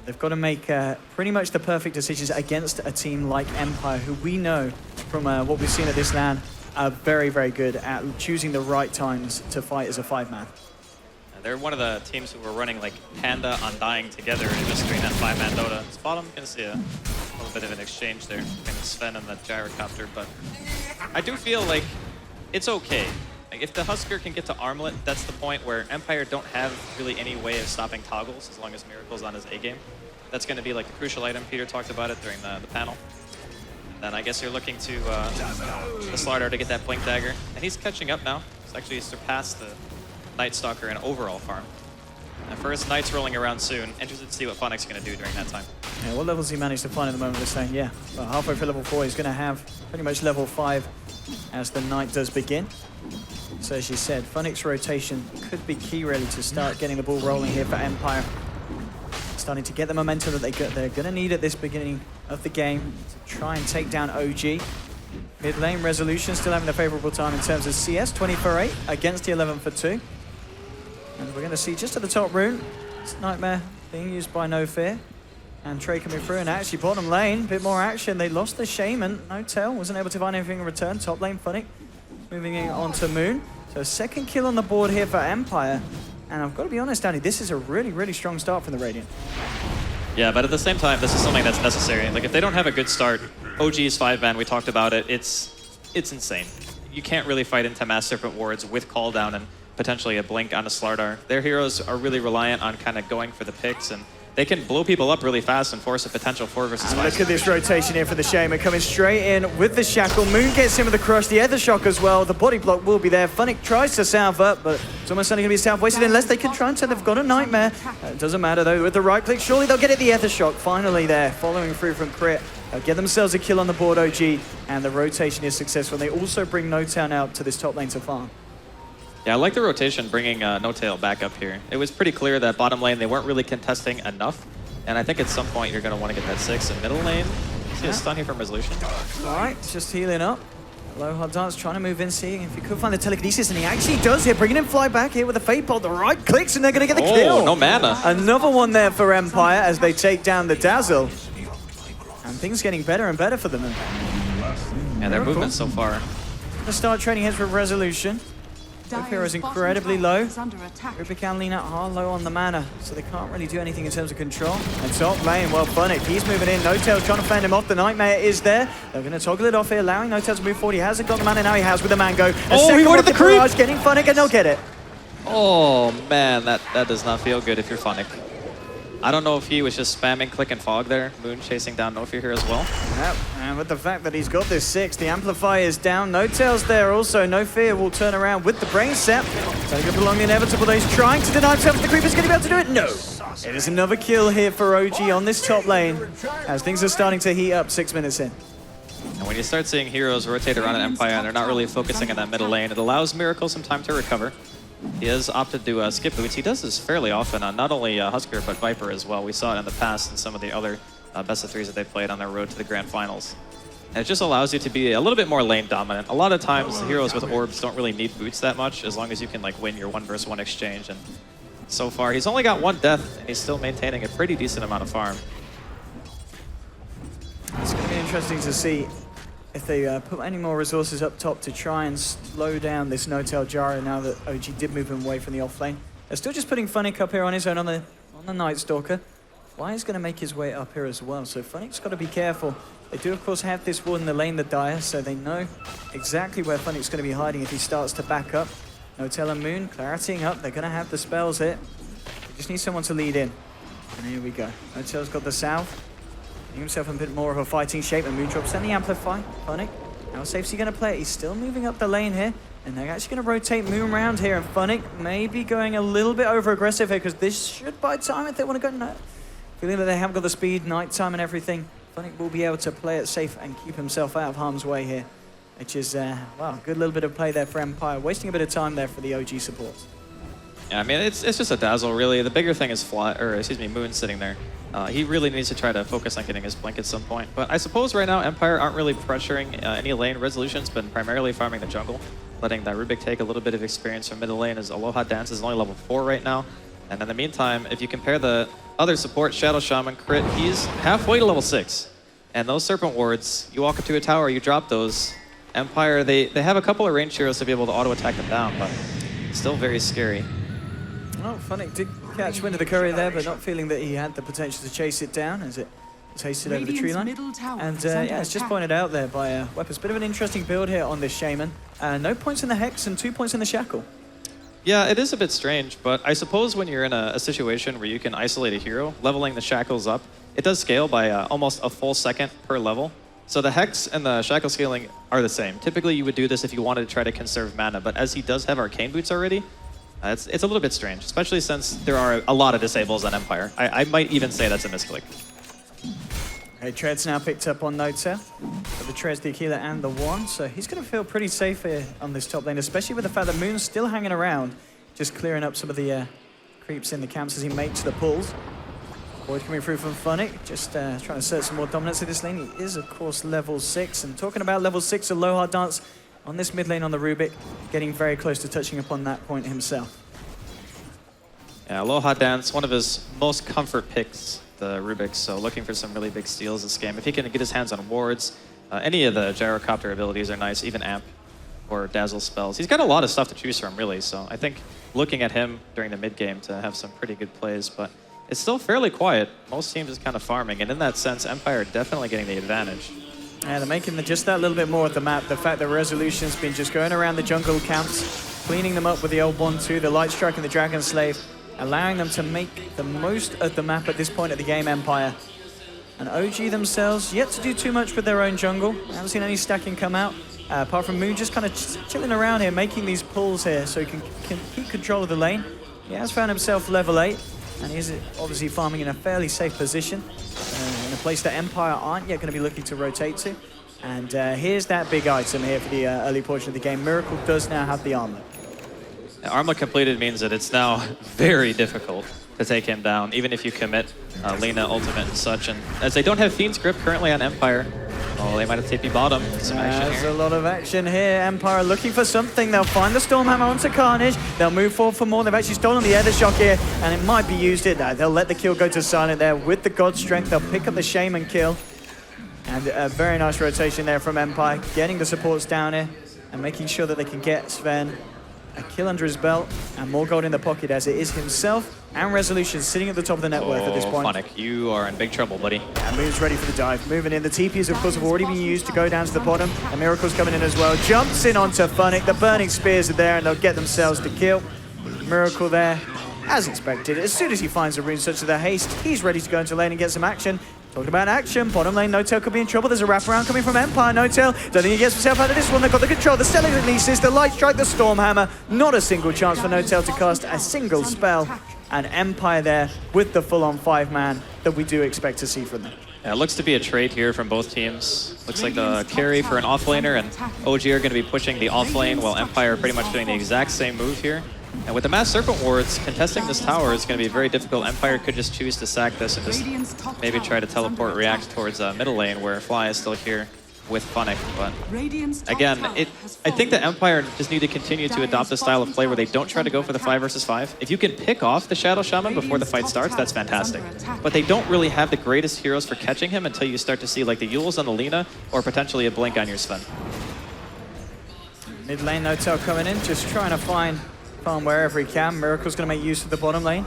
They've got to make pretty much the perfect decisions against a team like Empire, who we know from what we've seen at this LAN are very, very good at choosing the right times to fight as a 5-man. They're one of the teams who were running like Panda Undying together just during that 5-man Dota. This bottom, gonna see a little bit of an exchange there between Sven and the Gyrocopter, but I do feel like it's okay. Like if the Husker can get to Armlet, that's the point where Empire don't have really any way of stopping toggles as long as Miracle's on his A game. That's gonna be like the crucial item. Peter talked about it during the panel. Then I guess you're looking to the Slardar to get that Blink Dagger. And he's catching up now. He's actually surpassed the Night Stalker in overall farm. And first Knight's rolling around soon. Interested to see what Funnick's going to do during that time. Yeah, what levels he managed to find at the moment of this lane? Yeah, well, halfway for level 4, he's going to have pretty much level 5 as the Knight does begin. So as you said, Funnick's rotation could be key really to start getting the ball rolling here for Empire. Starting to get the momentum that they're going to need at this beginning of the game to try and take down OG. Mid lane Resolution still having a favorable time in terms of CS, 20 for 8 against the 11 for 2. And we're going to see just at the top rune, it's Nightmare being used by No Fear. And Trey coming through, and actually bottom lane, a bit more action. They lost the Shaman, No-Tail wasn't able to find anything in return. Top lane Funnick moving it on to Moon. So second kill on the board here for Empire. And I've got to be honest, Danny, this is a really, really strong start from the Radiant. Yeah, but at the same time, this is something that's necessary. Like if they don't have a good start, OG's 5-man, we talked about it, it's insane. You can't really fight into Mass Serpent Wards with Call Down and potentially a Blink on a Slardar. Their heroes are really reliant on kind of going for the picks, and they can blow people up really fast and force a potential 4 versus 5. Look at this rotation here for the Shaman coming straight in with the Shackle. Moon gets him with the Crush, the Ether Shock as well. The body block will be there. Funnick tries to salve up, but it's almost certainly going to be salve wasted unless they can try and say they've got a Nightmare. It doesn't matter though, with the right click, surely they'll get it, the Ether Shock finally there, following through from crit. They'll get themselves a kill on the board, OG, and the rotation is successful. They also bring No-Tail out to this top lane to farm. Yeah, I like the rotation bringing No-Tail back up here. It was pretty clear that bottom lane, they weren't really contesting enough. And I think at some point you're going to want to get that 6 in middle lane. See a stun here from Resolution. All right, just healing up. Low hard dance trying to move in, seeing if he could find the telekinesis, and he actually does here, bringing him Fly back here with a Fade Bolt. The right clicks, and they're going to get the kill. Oh, no mana. Another one there for Empire as they take down the Dazzle. And things getting better and better for them. And their movement so far. Gonna start trading heads with Resolution. Both heroes incredibly low. Is under attack. Rubik and Lina are low on the mana, so they can't really do anything in terms of control. And top lane, well, Funnick, he's moving in. No-Tail's trying to fend him off. The Nightmare is there. They're going to toggle it off here, allowing No-Tail to move forward. He hasn't got the mana, now he has with the Mango. Oh, he wanted the creep! Barrage, getting Funnick, and they'll get it. Oh man, that does not feel good if you're Funnick. I don't know if he was just spamming click and fog there. Moon chasing down Nofir here as well. Yep, and with the fact that he's got this 6, the Amplifier is down. No-Tail's there also. No Fear will turn around with the Brain Set. So going to prolong the inevitable. He's trying to deny himself. The Creeper's going to be able to do it. No. It is another kill here for OG on this top lane as things are starting to heat up 6 minutes in. And when you start seeing heroes rotate around an Empire and they're not really focusing on that middle lane, it allows Miracle some time to recover. He has opted to skip boots. He does this fairly often on not only Husker, but Viper as well. We saw it in the past in some of the other best of threes that they played on their road to the grand finals. And it just allows you to be a little bit more lane dominant. A lot of times, the heroes with orbs don't really need boots that much, as long as you can like win your 1v1 exchange. And so far, he's only got 1 death, and he's still maintaining a pretty decent amount of farm. It's going to be interesting to see if they put any more resources up top to try and slow down this No-Tail Jara now that OG did move him away from the offlane. They're still just putting Funnick up here on his own on the Night Stalker. Fly is going to make his way up here as well, so Funnick's got to be careful. They do, of course, have this ward in the lane, the Dire, so they know exactly where Funnick's going to be hiding if he starts to back up. No-Tail and Moon claritying up. They're going to have the spells here. They just need someone to lead in. And here we go. No-Tail's got the South. Himself in a bit more of a fighting shape, and Moon drops in the Amplify. Funnick, how safe is he going to play it? He's still moving up the lane here, and they're actually going to rotate Moon around here, and Funnick may be going a little bit over-aggressive here, because this should buy time if they want to go. No. Feeling that they haven't got the speed, nighttime and everything, Funnick will be able to play it safe and keep himself out of harm's way here, which is, well, a good little bit of play there for Empire, wasting a bit of time there for the OG supports. Yeah, I mean, it's just a dazzle, really. The bigger thing is Moon sitting there. He really needs to try to focus on getting his blink at some point. But I suppose right now, Empire aren't really pressuring any lane. Resolution's been primarily farming the jungle, letting that Rubik take a little bit of experience from middle lane, as Aloha Dance is only level 4 right now. And in the meantime, if you compare the other support, Shadow Shaman, Crit, he's halfway to level 6. And those Serpent Wards, you walk up to a tower, you drop those. Empire, they have a couple of range heroes to be able to auto-attack them down, but still very scary. Well, Funnick did catch wind of the courier there, but not feeling that he had the potential to chase it down as it tasted over the tree line. And yeah, it's just pointed out there by Weapons. Bit of an interesting build here on this Shaman. No points in the Hex and 2 points in the Shackle. Yeah, it is a bit strange, but I suppose when you're in a situation where you can isolate a hero, leveling the Shackles up, it does scale by almost a full second per level. So the Hex and the Shackle scaling are the same. Typically, you would do this if you wanted to try to conserve mana, but as he does have Arcane Boots already, it's a little bit strange, especially since there are a lot of disables on Empire. I might even say that's a misclick. Okay, Tread's now picked up on No-Tail. But the Tread's the Aquila and the One, so he's going to feel pretty safe here on this top lane, especially with the fact that Moon's still hanging around, just clearing up some of the creeps in the camps as he makes the pulls. Void coming through from Funnick, just trying to assert some more dominance in this lane. He is, of course, level 6, and talking about level 6, Aloha Dance on this mid lane on the Rubik, getting very close to touching upon that point himself. Yeah, Aloha Dance, one of his most comfort picks, the Rubik, so looking for some really big steals this game. If he can get his hands on wards, any of the gyrocopter abilities are nice, even Amp or Dazzle spells. He's got a lot of stuff to choose from, really, so I think looking at him during the mid game to have some pretty good plays, but it's still fairly quiet. Most teams is kind of farming, and in that sense, Empire definitely getting the advantage. Yeah, they're making just that little bit more of the map. The fact that Resolution's been just going around the jungle camps, cleaning them up with the old 1-2, the Light Strike and the Dragon Slave, allowing them to make the most of the map at this point of the game, Empire. And OG themselves, yet to do too much with their own jungle. I haven't seen any stacking come out, apart from Moon just kind of chilling around here, making these pulls here so he can keep control of the lane. He has found himself level 8, and he's obviously farming in a fairly safe position, in a place that Empire aren't yet going to be looking to rotate to. And here's that big item here for the early portion of the game. Miracle does now have the armor. Armor completed means that it's now very difficult to take him down, even if you commit Lina ultimate and such. And as they don't have Fiend's Grip currently on Empire, oh, they might have TP bottom. Some action There's here. a lot of action here. Empire looking for something. They'll find the Stormhammer onto Carnage. They'll move forward for more. They've actually stolen the Ether Shock here, and it might be used it. They'll let the kill go to Silent there with the God Strength. They'll pick up the Shaman kill. And a very nice rotation there from Empire, getting the supports down here and making sure that they can get Sven a kill under his belt, and more gold in the pocket as it is himself and Resolution sitting at the top of the net worth at this point. Funnick, you are in big trouble, buddy. And Moon's ready for the dive. Moving in. The TPs, of course, have already been used to go down to the bottom. And Miracle's coming in as well. Jumps in onto Funnick. The burning spears are there, and they'll get themselves the kill. Miracle there, as expected. As soon as he finds a rune such as the haste, he's ready to go into lane and get some action. Talking about action, bottom lane, N0tail could be in trouble. There's a wraparound coming from Empire. N0tail, don't think he gets himself out of this one. They've got the control, the telekinesis, the light strike, the storm hammer. Not a single chance for N0tail to cast a single spell. And Empire there with the full-on 5-man that we do expect to see from them. Yeah, it looks to be a trade here from both teams. Looks like the carry for an offlaner, and OG are going to be pushing the offlane while Empire are pretty much doing the exact same move here. And with the Mass Serpent Wards, contesting this tower is going to be very difficult. Empire could just choose to sack this and just maybe try to teleport react towards middle lane where Fly is still here with Funnick. But again, I think that Empire just need to continue to adopt the style of play where they don't try to go for the 5 versus 5. If you can pick off the Shadow Shaman before the fight starts, that's fantastic. But they don't really have the greatest heroes for catching him until you start to see like the Yules on the Lina or potentially a Blink on your Sven. Mid lane, N0tail coming in, just trying to find farm wherever he can. Miracle's going to make use of the bottom lane.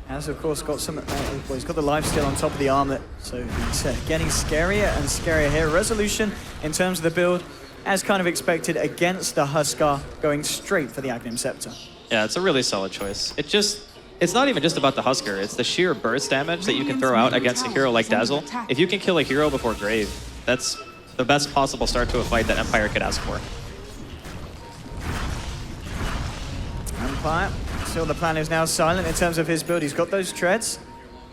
Has, of course, got some... well, he's got the lifesteal on top of the armlet, so he's getting scarier and scarier here. Resolution, in terms of the build, as kind of expected, against the Huskar, going straight for the Aghanim Scepter. Yeah, it's a really solid choice. It's not even just about the Husker, it's the sheer burst damage that you can throw out against a hero like Dazzle. If you can kill a hero before Grave, that's the best possible start to a fight that Empire could ask for. Empire, still the plan is now silent in terms of his build. He's got those treads,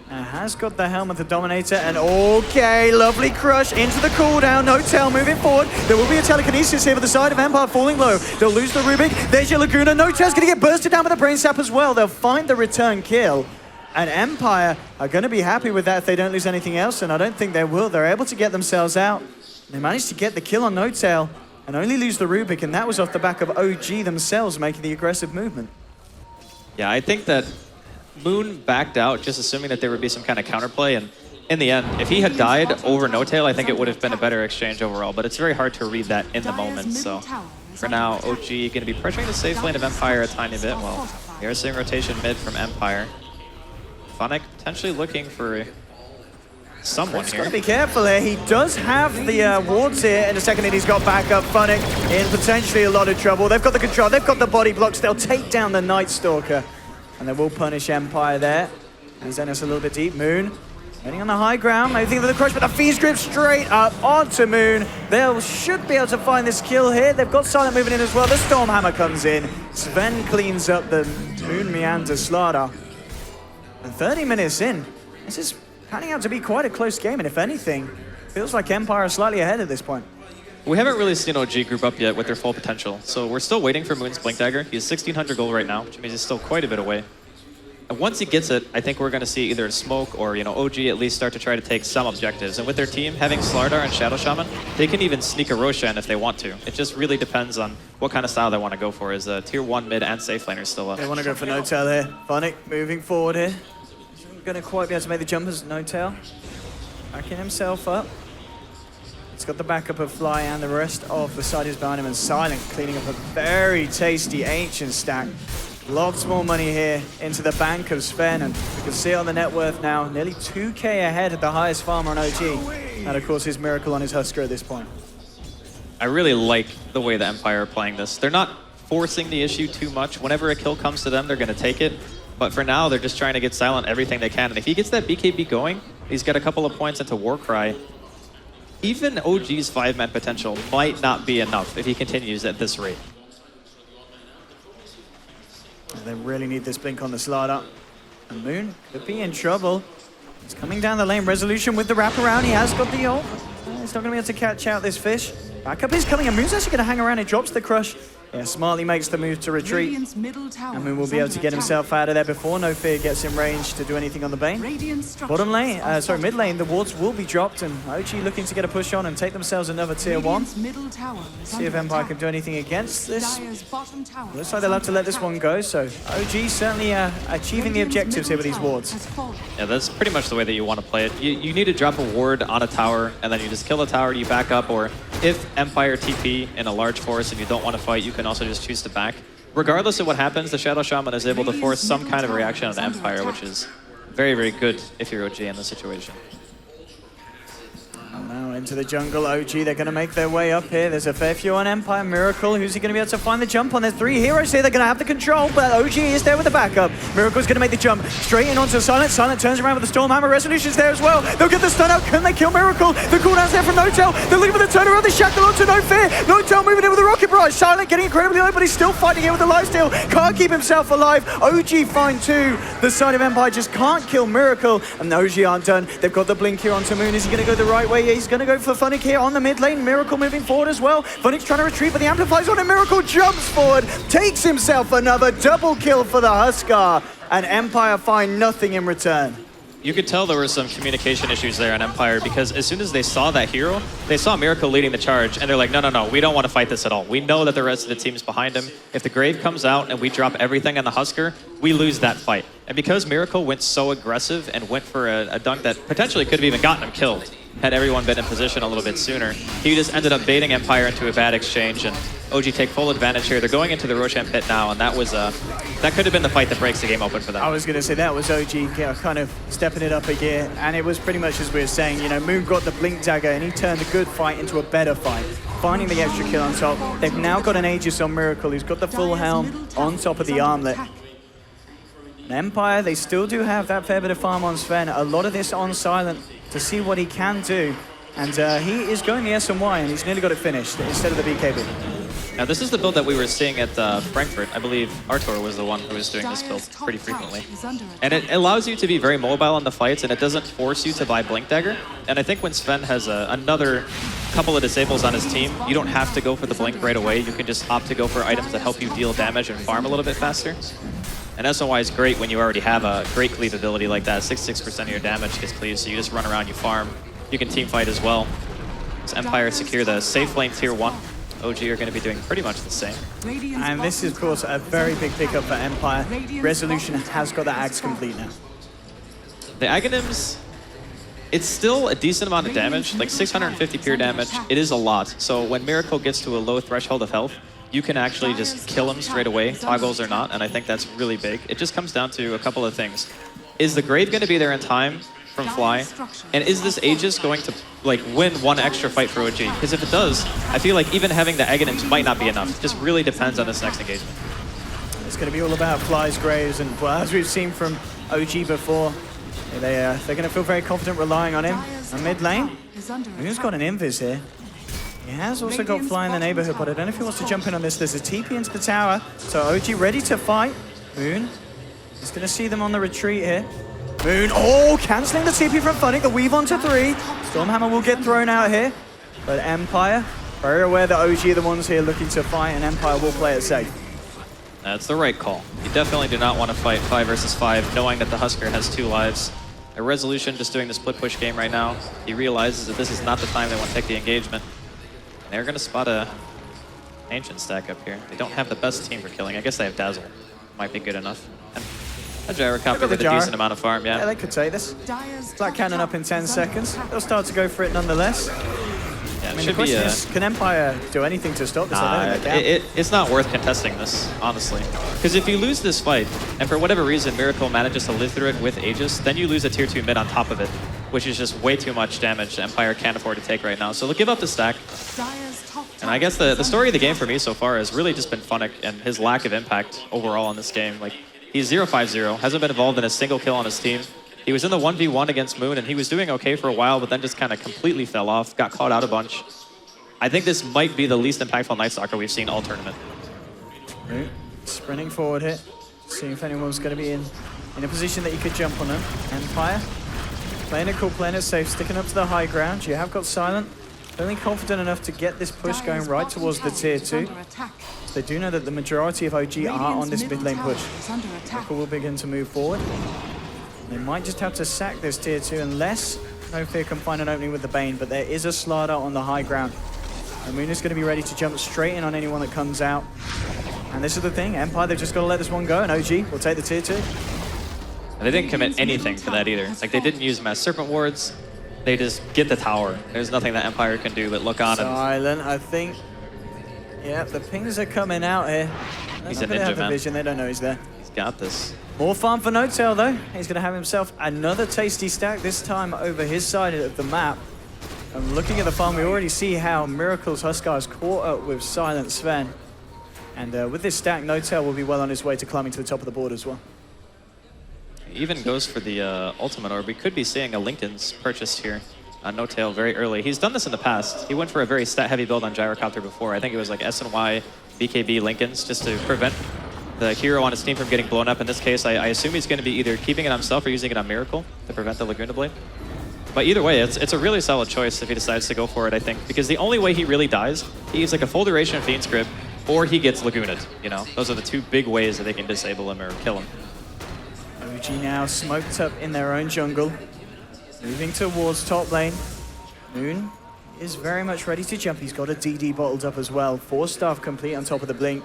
has got the helm of the Dominator, and okay, lovely crush into the cooldown. N0tail moving forward. There will be a telekinesis here for the side of Empire falling low. They'll lose the Rubik. There's your Laguna. N0tail's going to get bursted down with the Brain Sap as well. They'll find the return kill. And Empire are going to be happy with that if they don't lose anything else, and I don't think they will. They're able to get themselves out. They managed to get the kill on N0tail and only lose the Rubik, and that was off the back of OG themselves making the aggressive movement. Yeah, I think that Moon backed out just assuming that there would be some kind of counterplay, and in the end, if he had died over N0tail, I think it would have been a better exchange overall, but it's very hard to read that in the moment, so for now, OG going to be pressuring the safe lane of Empire a tiny bit. Well, we are seeing rotation mid from Empire. Funnick potentially looking for someone here. Gotta be careful here. He does have the wards here, and the second hit he's got back up. Funnick in potentially a lot of trouble. They've got the control, they've got the body blocks. They'll take down the Night Stalker, and they will punish Empire there. And Zenith's a little bit deep. Moon heading on the high ground. Maybe think of the crush, but the Fiend's Grip straight up onto Moon. They should be able to find this kill here. They've got Silent moving in as well. The Storm Hammer comes in. Sven cleans up the Moon Meander Slaughter. And 30 minutes in, this is panning out to be quite a close game, and if anything, feels like Empire are slightly ahead at this point. We haven't really seen OG group up yet with their full potential, so we're still waiting for Moon's Blink Dagger. He has 1,600 gold right now, which means he's still quite a bit away. And once he gets it, I think we're going to see either a smoke or, OG at least start to try to take some objectives. And with their team having Slardar and Shadow Shaman, they can even sneak a Roshan if they want to. It just really depends on what kind of style they want to go for. Is tier 1 mid and safe laner still up? They want to go for N0tail here. Funnick moving forward here. Going to quite be able to make the jump as N0tail. Backing himself up. He's got the backup of Fly and the rest of the side is behind him, and Silent cleaning up a very tasty ancient stack. Lots more money here into the bank of Sven, and you can see it on the net worth now, nearly 2k ahead of the highest farmer on OG. And of course his Miracle on his Husker at this point. I really like the way the Empire are playing this. They're not forcing the issue too much. Whenever a kill comes to them, they're going to take it. But for now, they're just trying to get Silent everything they can. And if he gets that BKB going, he's got a couple of points into Warcry. Even OG's 5-man potential might not be enough if he continues at this rate. They really need this blink on the Slaughter. And Moon could be in trouble. He's coming down the lane. Resolution with the wraparound. He has got the ult. He's not going to be able to catch out this fish. Backup is coming, and Moon's actually going to hang around. He drops the crush. Yeah, smartly makes the move to retreat. And Moon will be able to get himself out of there before No Fear gets in range to do anything on the Bane. Bottom lane, mid lane, the wards will be dropped, and OG looking to get a push on and take themselves another tier 1. See if Empire can do anything against this. Looks like they'll have to let this one go, so OG certainly achieving the objectives here with these wards. Yeah, that's pretty much the way that you want to play it. You need to drop a ward on a tower, and then you just kill the tower, you back up, or if Empire TP in a large force and you don't want to fight, you can also just choose to back. regardless of what happens, the Shadow Shaman is able to force some kind of reaction on Empire, which is very, very good if you're OG in this situation. Now into the jungle, OG, they're going to make their way up here. There's a fair few on Empire. Miracle, who's he going to be able to find the jump on? There's 3 heroes here, they're going to have the control, but OG is there with the backup. Miracle's going to make the jump straight in onto Silent. Silent turns around with the Stormhammer. Resolution's there as well. They'll get the stun out. Can they kill Miracle? The cooldown's there from Notel. They're looking for the turnaround. They shackle onto No Fear. Notel moving in with the Rocket Barrage. Silent getting incredibly low, but he's still fighting here with the lifesteal. Can't keep himself alive. OG find 2. The side of Empire just can't kill Miracle, and OG aren't done. They've got the blink here onto Moon. Is he going to go the right way? Yeah, he's going to go for Funnick here on the mid lane. Miracle moving forward as well. Funnick's trying to retreat, but the Amplify's on him. Miracle jumps forward, takes himself another double kill for the Huskar, and Empire find nothing in return. You could tell there were some communication issues there on Empire, because as soon as they saw that hero, they saw Miracle leading the charge, and they're like, no, we don't want to fight this at all. We know that the rest of the team's behind him. If the Grave comes out and we drop everything on the Husker, we lose that fight. And because Miracle went so aggressive and went for a dunk that potentially could have even gotten him killed, had everyone been in position a little bit sooner, he just ended up baiting Empire into a bad exchange, and OG take full advantage here. They're going into the Roshan pit now, and that could have been the fight that breaks the game open for them. I was going to say that was OG kind of stepping it up a gear, and it was pretty much as we were saying, you know, Moon got the Blink Dagger, and he turned a good fight into a better fight, finding the extra kill on top. They've now got an Aegis on Miracle, who's got the full helm on top of the armlet. And Empire, they still do have that fair bit of farm on Sven, a lot of this on Silent to see what he can do. And he is going the S&Y, and he's nearly got it finished instead of the BKB. Now this is the build that we were seeing at Frankfurt. I believe Artur was the one who was doing this build pretty frequently. And it allows you to be very mobile in the fights, and it doesn't force you to buy Blink Dagger. And I think when Sven has another couple of disables on his team, you don't have to go for the Blink right away. You can just opt to go for items that help you deal damage and farm a little bit faster. And SOY is great when you already have a great cleave ability like that. 66% of your damage gets cleaved, so you just run around, you farm. You can team fight as well. As Empire secure the safe lane tier 1. OG are going to be doing pretty much the same. And this is, of course, a very big pickup for Empire. Resolution has got the axe complete now. The Aghanims, it's still a decent amount of damage, like 650 pure damage. It is a lot. So when Miracle gets to a low threshold of health, you can actually just kill him straight away, toggles or not, and I think that's really big. It just comes down to a couple of things. Is the Grave going to be there in time from Fly? And is this Aegis going to like win one extra fight for OG? Because if it does, I feel like even having the Aghanims might not be enough. It just really depends on this next engagement. It's going to be all about Fly's Graves, and well, as we've seen from OG before, they're going to feel very confident relying on him. On mid lane, who's got an invis here? He has also got Fly in the neighborhood, but I don't know if he wants to jump in on this. There's a TP into the tower, so OG ready to fight. Moon is going to see them on the retreat here. Moon, cancelling the TP from Funnick, the weave onto 3. Stormhammer will get thrown out here, but Empire, very aware that OG are the ones here looking to fight, and Empire will play it safe. That's the right call. You definitely do not want to fight 5 versus 5, knowing that the Husker has 2 lives. A Resolution just doing the split push game right now. He realizes that this is not the time they want to take the engagement. And they're going to spot a Ancient stack up here. They don't have the best team for killing. I guess they have Dazzle. Might be good enough. And a Gyrocopter with a decent amount of farm, yeah. Yeah, they could take this. Black Cannon up in 10 seconds. They'll start to go for it nonetheless. Yeah, I mean, the question is, can Empire do anything to stop this? I don't think they can. It's not worth contesting this, honestly. Because if you lose this fight, and for whatever reason Miracle manages to live through it with Aegis, then you lose a tier 2 mid on top of it, which is just way too much damage Empire can't afford to take right now. So they'll give up the stack. And I guess the story of the game for me so far has really just been Funnick and his lack of impact overall in this game. Like, he's 0-5-0, hasn't been involved in a single kill on his team. He was in the 1v1 against Moon, and he was doing okay for a while, but then just kind of completely fell off, got caught out a bunch. I think this might be the least impactful Night Stalker we've seen all tournament. Right. Sprinting forward here, seeing if anyone's going to be in a position that you could jump on them. Empire, playing it cool, playing it safe, sticking up to the high ground. You have got Silent, feeling confident enough to get this push going right towards the tier 2. They do know that the majority of OG are on this mid lane push. Miracle will begin to move forward. They might just have to sack this tier 2 unless No Fear can find an opening with the Bane, but there is a Slardar on the high ground. And Moon is going to be ready to jump straight in on anyone that comes out. And this is the thing, Empire, they've just got to let this one go, and OG will take the tier 2. And they didn't commit anything for that either. Like, they didn't use Mass Serpent Wards. They just get the tower. There's nothing that Empire can do but look on. Silent, I think. Yeah, the pings are coming out here. They're He's not a going to ninja, have the man. vision. They don't know he's there. He's got this. More farm for No-Tail, though. He's going to have himself another tasty stack, this time over his side of the map. And looking at the farm, we already see how Miracle's Huskar is caught up with Silent Sven. And with this stack, No-Tail will be well on his way to climbing to the top of the board as well. He even goes for the ultimate orb. We could be seeing a Linken's purchased here on No-Tail very early. He's done this in the past. He went for a very stat-heavy build on Gyrocopter before. I think it was like SNY, BKB Linken's, just to prevent the hero on his team from getting blown up. In this case, I assume he's going to be either keeping it on himself or using it on Miracle to prevent the Laguna Blade. But either way, it's a really solid choice if he decides to go for it, I think. Because the only way he really dies, he uses like a full duration Fiend's Grip, or he gets Laguna'd, you know? Those are the two big ways that they can disable him or kill him. OG now smoked up in their own jungle. Moving towards top lane. Moon is very much ready to jump. He's got a DD bottled up as well. 4 staff complete on top of the Blink.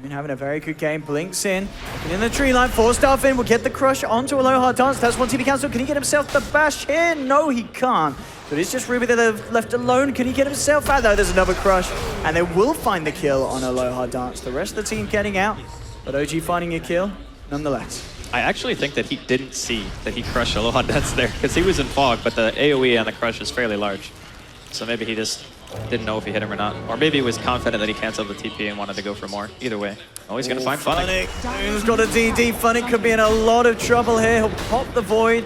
Moon having a very good game. Blinks in. Looking in the tree line. 4 staff in. Will get the crush onto a low hard dance. That's one TP cancel. Can he get himself the bash here? No, he can't. But it's just Ruby that are left alone. Can he get himself out? Though there's another crush. And they will find the kill on a low hard dance. The rest of the team getting out. But OG finding a kill nonetheless. I actually think that he didn't see that he crushed Aloha Dance there, because he was in fog, but the AoE on the crush is fairly large. So maybe he just didn't know if he hit him or not. Or maybe he was confident that he canceled the TP and wanted to go for more. Either way. Oh, he's going to find Funnick. Moon's got a DD. Funnick could be in a lot of trouble here. He'll pop the Void.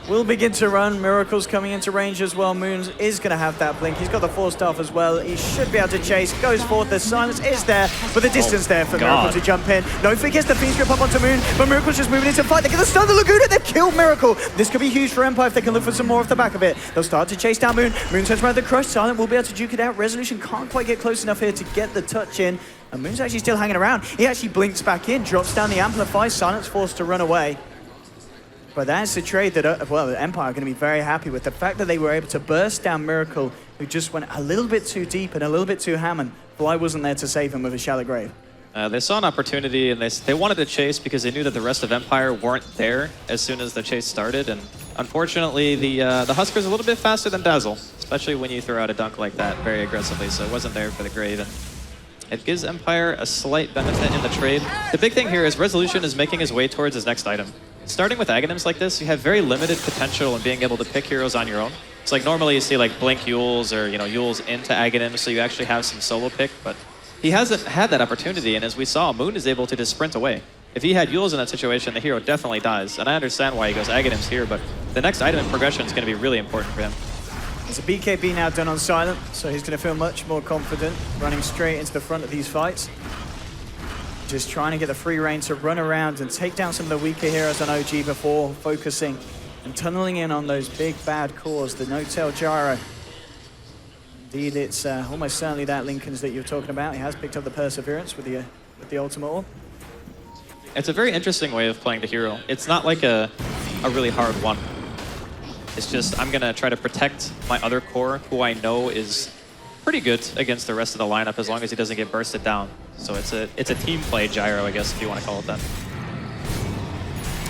Will begin to run. Miracle's coming into range as well. Moons is going to have that blink. He's got the 4 staff as well. He should be able to chase. Goes forth. The silence is there, but the distance there for Miracle to jump in. No flick gets the Fiend's Grip up onto Moon, but Miracle's just moving into fight. They're going to stun the Laguna. They've killed Miracle. This could be huge for Empire if they can look for some more off the back of it. They'll start to chase down Moon. Moon turns around the crush. Silent will be able to duke it out. Resolution can't quite get close enough here to get the touch in. And Moon's actually still hanging around. He actually blinks back in, drops down the Amplify. Silent's forced to run away. But that's a trade that, well, the Empire are going to be very happy with. The fact that they were able to burst down Miracle, who just went a little bit too deep and a little bit too Hammond. Fly wasn't there to save him with a shallow grave. They saw an opportunity, and they wanted to chase because they knew that the rest of Empire weren't there as soon as the chase started. And unfortunately, the Huskar's a little bit faster than Dazzle, especially when you throw out a dunk like that very aggressively, so it wasn't there for the grave. And it gives Empire a slight benefit in the trade. The big thing here is Resolution is making his way towards his next item. Starting with Aghanims like this, you have very limited potential in being able to pick heroes on your own. It's like normally you see like Blink Yules or Yules into Aghanims, so you actually have some solo pick, but he hasn't had that opportunity, and as we saw, Moon is able to just sprint away. If he had Yules in that situation, the hero definitely dies, and I understand why he goes Aghanims here, but the next item in progression is going to be really important for him. There's a BKB now done on Silent, so he's going to feel much more confident running straight into the front of these fights. Just trying to get the free reign to run around and take down some of the weaker heroes on OG before focusing and tunneling in on those big bad cores, the No-Tail Gyro. Indeed, it's almost certainly that Linken's that you're talking about. He has picked up the Perseverance with the ultimate orb. It's a very interesting way of playing the hero. It's not like a really hard one. It's just, I'm going to try to protect my other core, who I know is pretty good against the rest of the lineup as long as he doesn't get bursted down. So it's a team play gyro, I guess, if you want to call it that.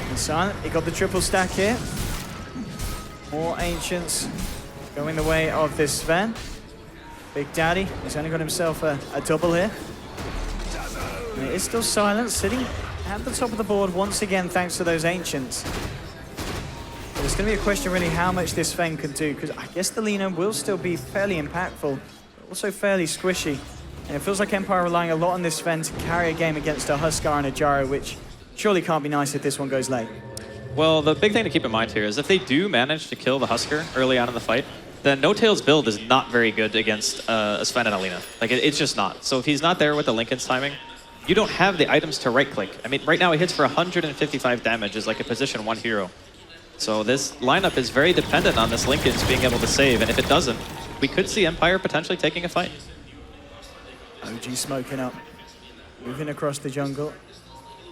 And Silent, he got the triple stack here. More Ancients going the way of this Sven. Big Daddy, he's only got himself a double here. And it is still Silent, sitting at the top of the board once again, thanks to those Ancients. But it's going to be a question really how much this Sven can do, because I guess the Lina will still be fairly impactful, but also fairly squishy. And it feels like Empire are relying a lot on this Sven to carry a game against a Huskar and a Gyro, which surely can't be nice if this one goes late. Well, the big thing to keep in mind here is if they do manage to kill the Huskar early on in the fight, then No-Tail's build is not very good against a Sven and Alina. Like, it's just not. So if he's not there with the Linken's timing, you don't have the items to right-click. I mean, right now he hits for 155 damage as like a position 1 hero. So this lineup is very dependent on this Linken's being able to save, and if it doesn't, we could see Empire potentially taking a fight. OG smoking up, moving across the jungle.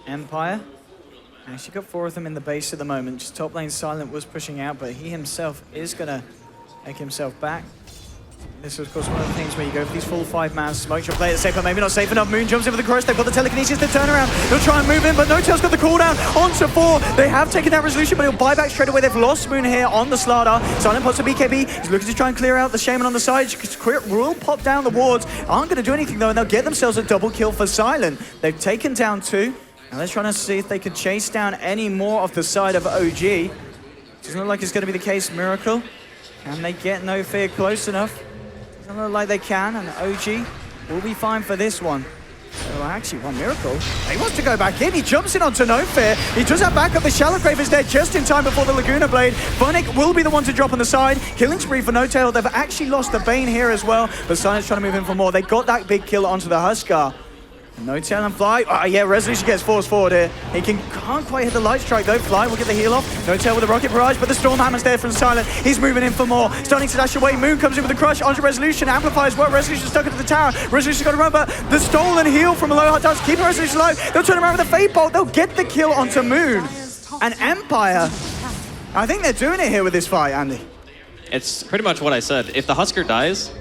Empire, actually got 4 of them in the base at the moment. Just top lane Silent was pushing out, but he himself is going to make himself back. This is, of course, one of the things where you go for these full 5-man smokes. You'll play it safe, but maybe not safe enough. Moon jumps in with the crush. They've got the telekinesis to turn around. They'll try and move in, but N0tail's got the cooldown onto 4. They have taken that resolution, but he'll buy back straight away. They've lost Moon here on the Slardar. Silent pots to BKB. He's looking to try and clear out the Shaman on the side. Crit will pop down the wards. Aren't going to do anything, though, and they'll get themselves a double kill for Silent. They've taken down 2. Now they're trying to see if they can chase down any more off the side of OG. Doesn't look like it's going to be the case. Miracle. Can they get No Fear close enough? Doesn't look like they can, and OG will be fine for this one. So actually, one Miracle. He wants to go back in. He jumps in onto No Fear. He does have backup. The Shallow Grave is there just in time before the Laguna Blade. Funnick will be the one to drop on the side. Killing spree for N0tail. They've actually lost the Bane here as well, but Silent's trying to move in for more. They got that big kill onto the Huskar. N0tail and Fly. Oh yeah, Resolution gets forced forward here. He can't quite hit the light strike though. Fly will get the heal off. N0tail with a rocket barrage, but the Stormhammer's there from Silent. He's moving in for more. Starting to dash away. Moon comes in with a crush onto Resolution. Amplifies well. Resolution stuck into the tower. Resolution's got to run, but the stolen heal from Aloha does keep Resolution alive. They'll turn around with a Fate Bolt. They'll get the kill onto Moon. And Empire, I think they're doing it here with this fight, Andy. It's pretty much what I said. If the Husker dies,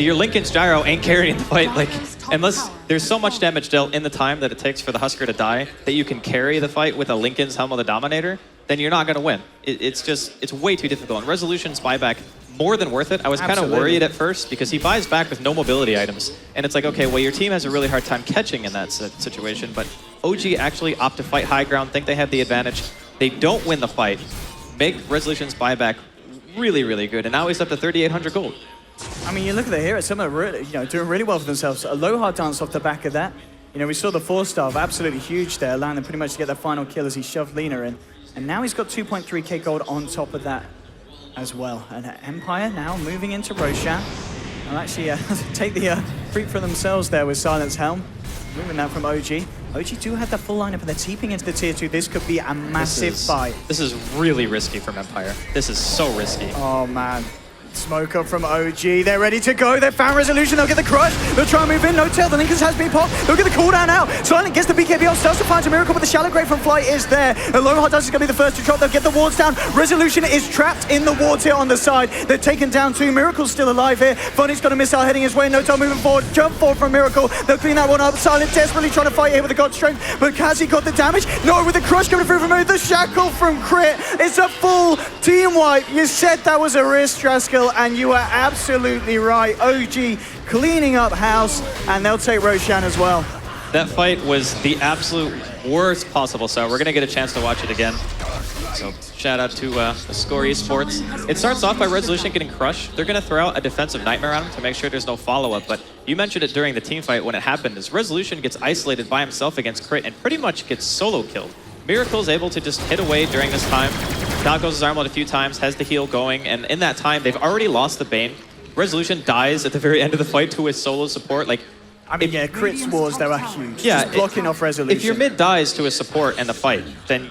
your Linken's gyro ain't carrying the fight. Like, unless there's so much damage dealt in the time that it takes for the Husker to die that you can carry the fight with a Linken's Helm of the Dominator, then you're not going to win. It's way too difficult. And Resolution's buyback, more than worth it. I was kind of worried at first because he buys back with no mobility items. And it's like, okay, well, your team has a really hard time catching in that situation. But OG actually opt to fight high ground, think they have the advantage. They don't win the fight, make Resolution's buyback really, really good. And now he's up to 3,800 gold. I mean, you look at the heroes, some are really, doing really well for themselves. Aloha dance off the back of that. We saw the 4-star, absolutely huge there, allowing them pretty much to get their final kill as he shoved Lina in. And now he's got 2.3k gold on top of that as well. And Empire now moving into Roshan. They'll actually take the freak for themselves there with Silent's Helm. Moving that from OG. OG do have the full lineup, and they're teeping into the tier 2. This could be a massive fight. This is really risky from Empire. This is so risky. Oh, man. Smoke up from OG. They're ready to go. They've found Resolution. They'll get the crush. They'll try and move in. N0tail. The Linkers has been popped. They'll get the cooldown out. Silent gets the BKB off. Starts to find a Miracle, but the Shallow Grave from Flight is there. Aloha Dust is going to be the first to drop. They'll get the wards down. Resolution is trapped in the wards here on the side. They're taken down 2. Miracle's still alive here. Funny's got a missile heading his way. N0tail moving forward. Jump forward from Miracle. They'll clean that one up. Silent desperately trying to fight here with the God Strength, but has he got the damage? No, with the crush coming through from him. The Shackle from Crit. It's a full team wipe. You said that was a risk, Draskell, and you were absolutely right. OG cleaning up house, and they'll take Roshan as well. That fight was the absolute worst possible, so we're going to get a chance to watch it again. So shout out to theScore eSports. It starts off by Resolution getting crushed. They're going to throw out a defensive nightmare on him to make sure there's no follow-up, but you mentioned it during the team fight when it happened, is Resolution gets isolated by himself against Crit and pretty much gets solo killed. Miracle's able to just hit away during this time. Falco's his arm out a few times, has the heal going, and in that time, they've already lost the Bane. Resolution dies at the very end of the fight to his solo support. Like, I mean, Crit's wars, they were huge. Yeah, just blocking off Resolution. If your mid dies to his support in the fight, then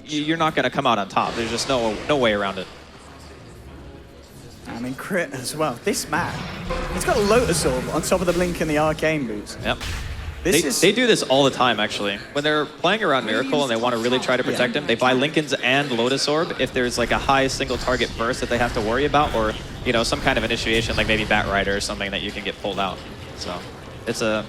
you're not going to come out on top. There's just no way around it. I mean, Crit as well. This man, he's got a Lotus Orb on top of the Blink and the Arcane boots. Yep. They do this all the time, actually. When they're playing around Miracle and they want to really try to protect him, they buy Linken's and Lotus Orb if there's like a high single target burst that they have to worry about, or some kind of initiation like maybe Bat Rider or something that you can get pulled out. So it's a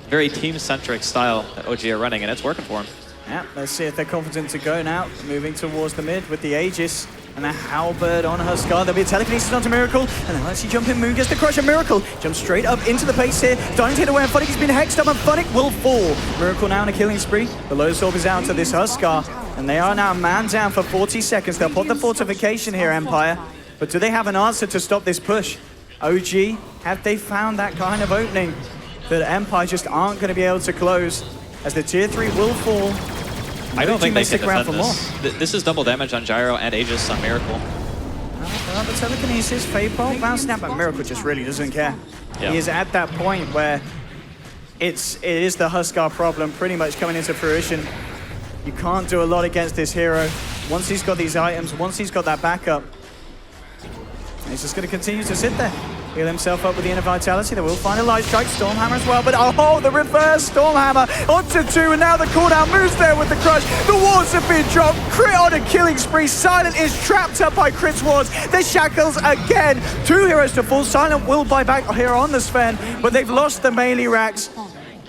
very team-centric style that OG are running, and it's working for them. Yeah, let's see if they're confident to go now. Moving towards the mid with the Aegis and a Halberd on Huskar. There'll be a telekinesis onto Miracle, and then let's see jump in. Moon gets the crush, and Miracle jumps straight up into the base here. Dying to hit away, and Funnick has been hexed up, and Funnick will fall. Miracle now in a killing spree. The Lotus Orb is out to this Huskar, and they are now man down for 40 seconds. They'll put the fortification here, Empire, but do they have an answer to stop this push? OG, have they found that kind of opening that Empire just aren't going to be able to close, as the tier 3 will fall? I don't think they can defend this. This is double damage on Gyro and Aegis on Miracle. The telekinesis, Fate Bolt, bounce snap, but Miracle just really doesn't care. Yeah. He is at that point where it is the Huskar problem pretty much coming into fruition. You can't do a lot against this hero. Once he's got these items, once he's got that backup, He's just going to continue to sit there. Heal himself up with the inner vitality. They will find a light strike. Stormhammer as well, but oh, the reverse Stormhammer onto 2, and now the cooldown moves there with the crush. The wards have been dropped. Crit on a killing spree. Silent is trapped up by Crit's wards. The shackles again. 2 heroes to fall. Silent will buy back here on the Sven, but they've lost the melee racks.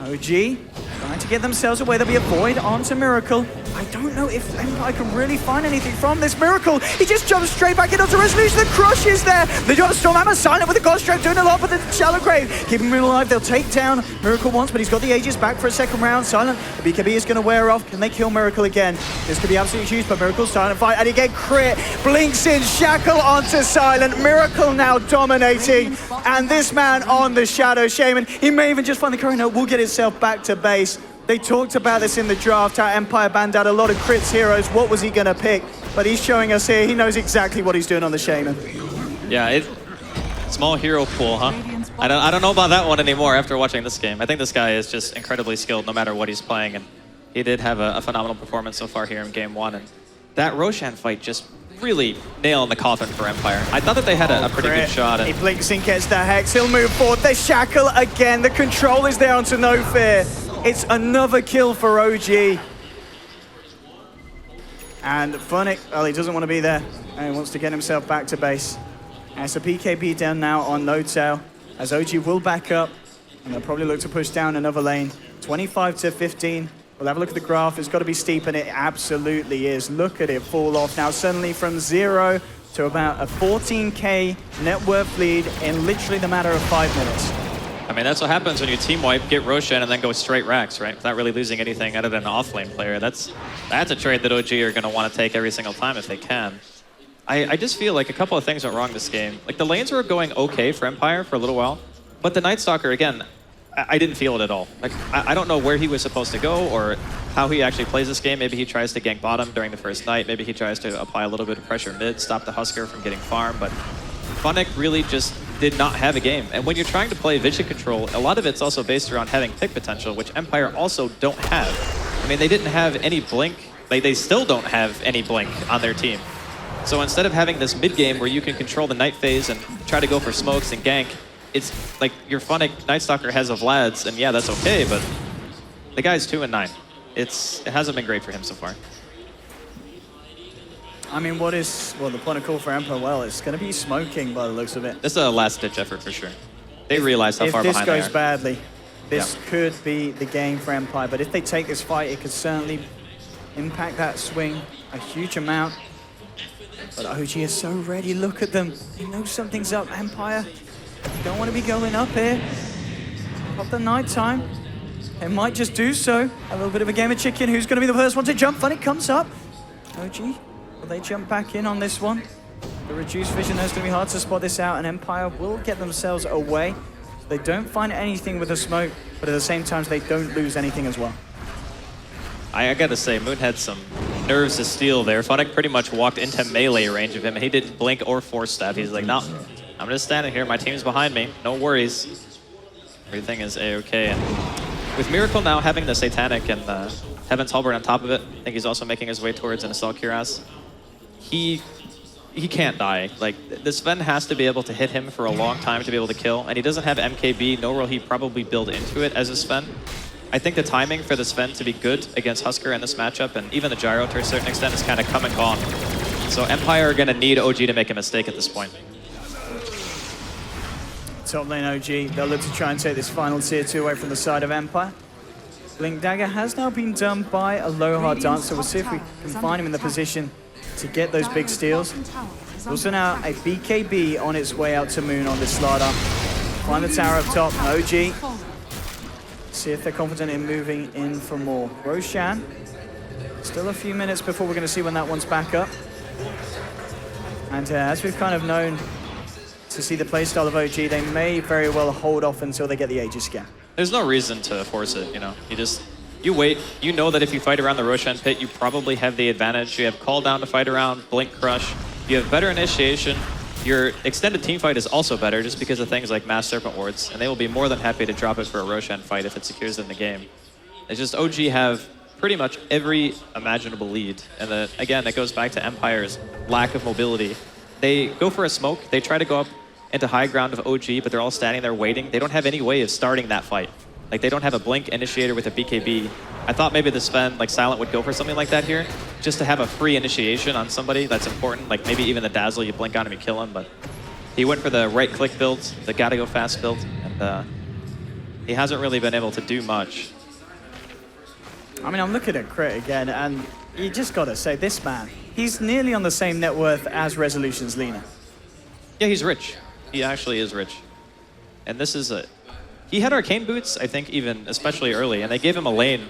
OG trying to get themselves away. There'll be a void onto Miracle. I don't know if Empire can really find anything from this Miracle. He just jumps straight back into Resolution. The crush is there. They drop Stormhammer. Silent with the God Strike doing a lot with the Shallow Grave. Keeping him alive. They'll take down Miracle once, but he's got the Aegis back for a second round. Silent. The BKB is going to wear off. Can they kill Miracle again? This could be absolutely huge, but Miracle Silent fight. And again, Crit blinks in. Shackle onto Silent. Miracle now dominating. And this man on the Shadow Shaman, he may even just find the current note. Will get himself back to base. They talked about this in the draft, how Empire banned out a lot of Crits heroes. What was he going to pick? But he's showing us here, he knows exactly what he's doing on the Shaman. Yeah, small hero pool, huh? I don't know about that one anymore after watching this game. I think this guy is just incredibly skilled no matter what he's playing, and he did have a phenomenal performance so far here in game 1. And that Roshan fight just really nail in the coffin for Empire. I thought that they had a pretty good shot. He blinks and gets the Hex, he'll move forward. The Shackle again, the control is there onto No Fear. It's another kill for OG. And Funnick, well, he doesn't want to be there. And he wants to get himself back to base. And it's a PKB down now on No Tail, as OG will back up. And they'll probably look to push down another lane. 25 to 15. We'll have a look at the graph. It's got to be steep, and it absolutely is. Look at it fall off now. Suddenly from 0 to about a 14K net worth lead in literally the matter of 5 minutes. I mean, that's what happens when you team wipe, get Roshan, and then go straight racks, right? Without really losing anything other than an off-lane player. That's a trade that OG are going to want to take every single time if they can. I just feel like a couple of things went wrong this game. Like, the lanes were going okay for Empire for a little while, but the Night Stalker, again, I didn't feel it at all. Like, I don't know where he was supposed to go or how he actually plays this game. Maybe he tries to gank bottom during the first night. Maybe he tries to apply a little bit of pressure mid, stop the Husker from getting farm, but Funnick really just did not have a game. And when you're trying to play vision control, a lot of it's also based around having pick potential, which Empire also don't have. I mean, they didn't have any blink. They still don't have any blink on their team. So instead of having this mid game where you can control the night phase and try to go for smokes and gank, it's like your Funnick Night Stalker has a Vlad's, and yeah, that's okay, but the guy's 2 and 9. It hasn't been great for him so far. I mean, well, the point of call for Empire, well, it's going to be smoking by the looks of it. This is a last-ditch effort for sure. They realize how far behind they are. If this goes badly, this could be the game for Empire. But if they take this fight, it could certainly impact that swing a huge amount. But OG is so ready. Look at them. They know something's up. Empire, you don't want to be going up here. Up the night time. It might just do so. A little bit of a game of chicken. Who's going to be the first one to jump? Funny comes up. OG. Will they jump back in on this one? The reduced vision, there's going to be hard to spot this out, and Empire will get themselves away. They don't find anything with the smoke, but at the same time, they don't lose anything as well. I gotta say, Moon had some nerves of steel there. Funnick pretty much walked into melee range of him, and he didn't blink or force stab. He's like, no, I'm just standing here. My team's behind me. No worries. Everything is A-okay. And with Miracle now having the Satanic and the Heaven's Halberd on top of it, I think he's also making his way towards an Assault Cuirass. He can't die. Like, the Sven has to be able to hit him for a long time to be able to kill, and he doesn't have MKB, nor will he probably build into it as a Sven. I think the timing for the Sven to be good against Husker in this matchup, and even the Gyro to a certain extent, is kind of come and gone. So Empire are going to need OG to make a mistake at this point. Top lane OG, they'll look to try and take this final tier 2 away from the side of Empire. Blink Dagger has now been done by Aloha Dancer. We'll see if we can find him in the position to get those big steals. Also now a BKB on its way out to Moon on this slider. Find the tower up top, OG. See if they're confident in moving in for more. Roshan, still a few minutes before we're going to see when that one's back up. And as we've kind of known to see the playstyle of OG, they may very well hold off until they get the Aegis scan. There's no reason to force it, you know. You wait. You know that if you fight around the Roshan pit, you probably have the advantage. You have call down to fight around, blink crush. You have better initiation. Your extended team fight is also better just because of things like Mass Serpent Wards, and they will be more than happy to drop it for a Roshan fight if it secures them the game. It's just OG have pretty much every imaginable lead. And again, it goes back to Empire's lack of mobility. they go for a smoke. They try to go up into high ground of OG, but they're all standing there waiting. They don't have any way of starting that fight. Like, they don't have a blink initiator with a BKB. I thought maybe the Sven, like Silent, would go for something like that here, just to have a free initiation on somebody that's important. Like, maybe even the Dazzle, you blink on him, you kill him, but he went for the right-click build, the gotta go fast build, and he hasn't really been able to do much. I mean, I'm looking at Crit again, and you just gotta say, this man, he's nearly on the same net worth as Resolution's Lina. Yeah, he's rich. He actually is rich. And this is he had Arcane Boots, I think, even especially early, and they gave him a lane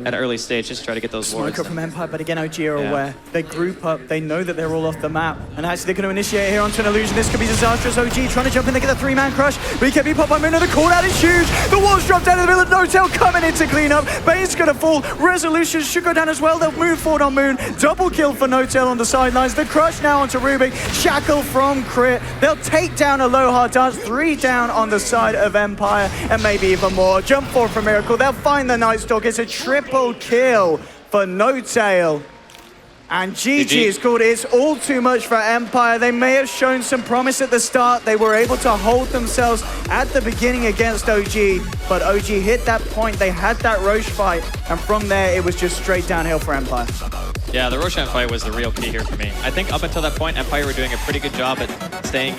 at an early stage just to try to get those wards. Smoke up from Empire, but again, OG are aware. They group up, they know that they're all off the map, and actually they're going to initiate here onto an illusion. This could be disastrous. OG trying to jump in, they get the three-man crush. BKB pop by Moon, the call out is huge. The walls drop down in the middle of No-Tail, coming in to clean up. Bane's going to fall. Resolution should go down as well. They'll move forward on Moon. Double kill for No-Tail on the sidelines. The crush now onto Rubik. Shackle from Crit. They'll take down Aloha Dance. 3 down on the side of Empire, and maybe even more. Jump forward for Miracle. They'll find the Night Stalk. It's a triple kill for No-Tail. And GG is called. It's all too much for Empire. They may have shown some promise at the start. They were able to hold themselves at the beginning against OG, but OG hit that point. They had that Roche fight, and from there, it was just straight downhill for Empire. Yeah, the Roshan fight was the real key here for me. I think up until that point, Empire were doing a pretty good job at staying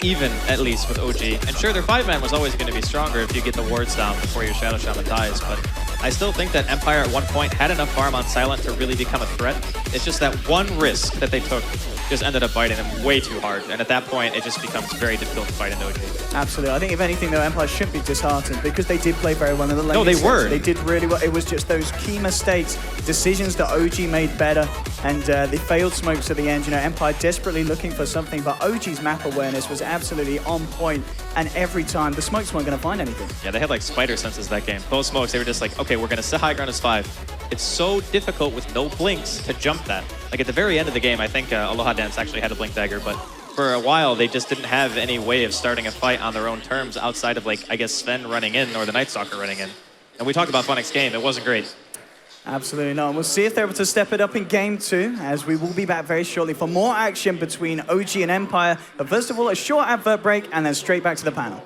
even at least with OG. And sure, their 5-man was always going to be stronger if you get the wards down before your Shadow Shaman dies, but I still think that Empire at one point had enough farm on Silent to really become a threat. It's just that one risk that they took just ended up biting them way too hard. And at that point, it just becomes very difficult to fight in OG. Absolutely. I think if anything, though, Empire shouldn't be disheartened because they did play very well in the lane. No, they were. They did really well. It was just those key mistakes, decisions that OG made better, and the failed smokes at the end. You know, Empire desperately looking for something, but OG's map awareness was absolutely on point, and every time the smokes weren't going to find anything. Yeah, they had like spider senses that game. Both smokes, they were just like, okay, we're going to sit high ground as 5. It's so difficult with no blinks to jump that. Like at the very end of the game, I think Aloha Dance actually had a blink dagger, but for a while they just didn't have any way of starting a fight on their own terms outside of, like, I guess Sven running in or the Night Stalker running in. And we talked about Funix game, it wasn't great. Absolutely not. And we'll see if they're able to step it up in game 2, as we will be back very shortly for more action between OG and Empire. But first of all, a short advert break and then straight back to the panel.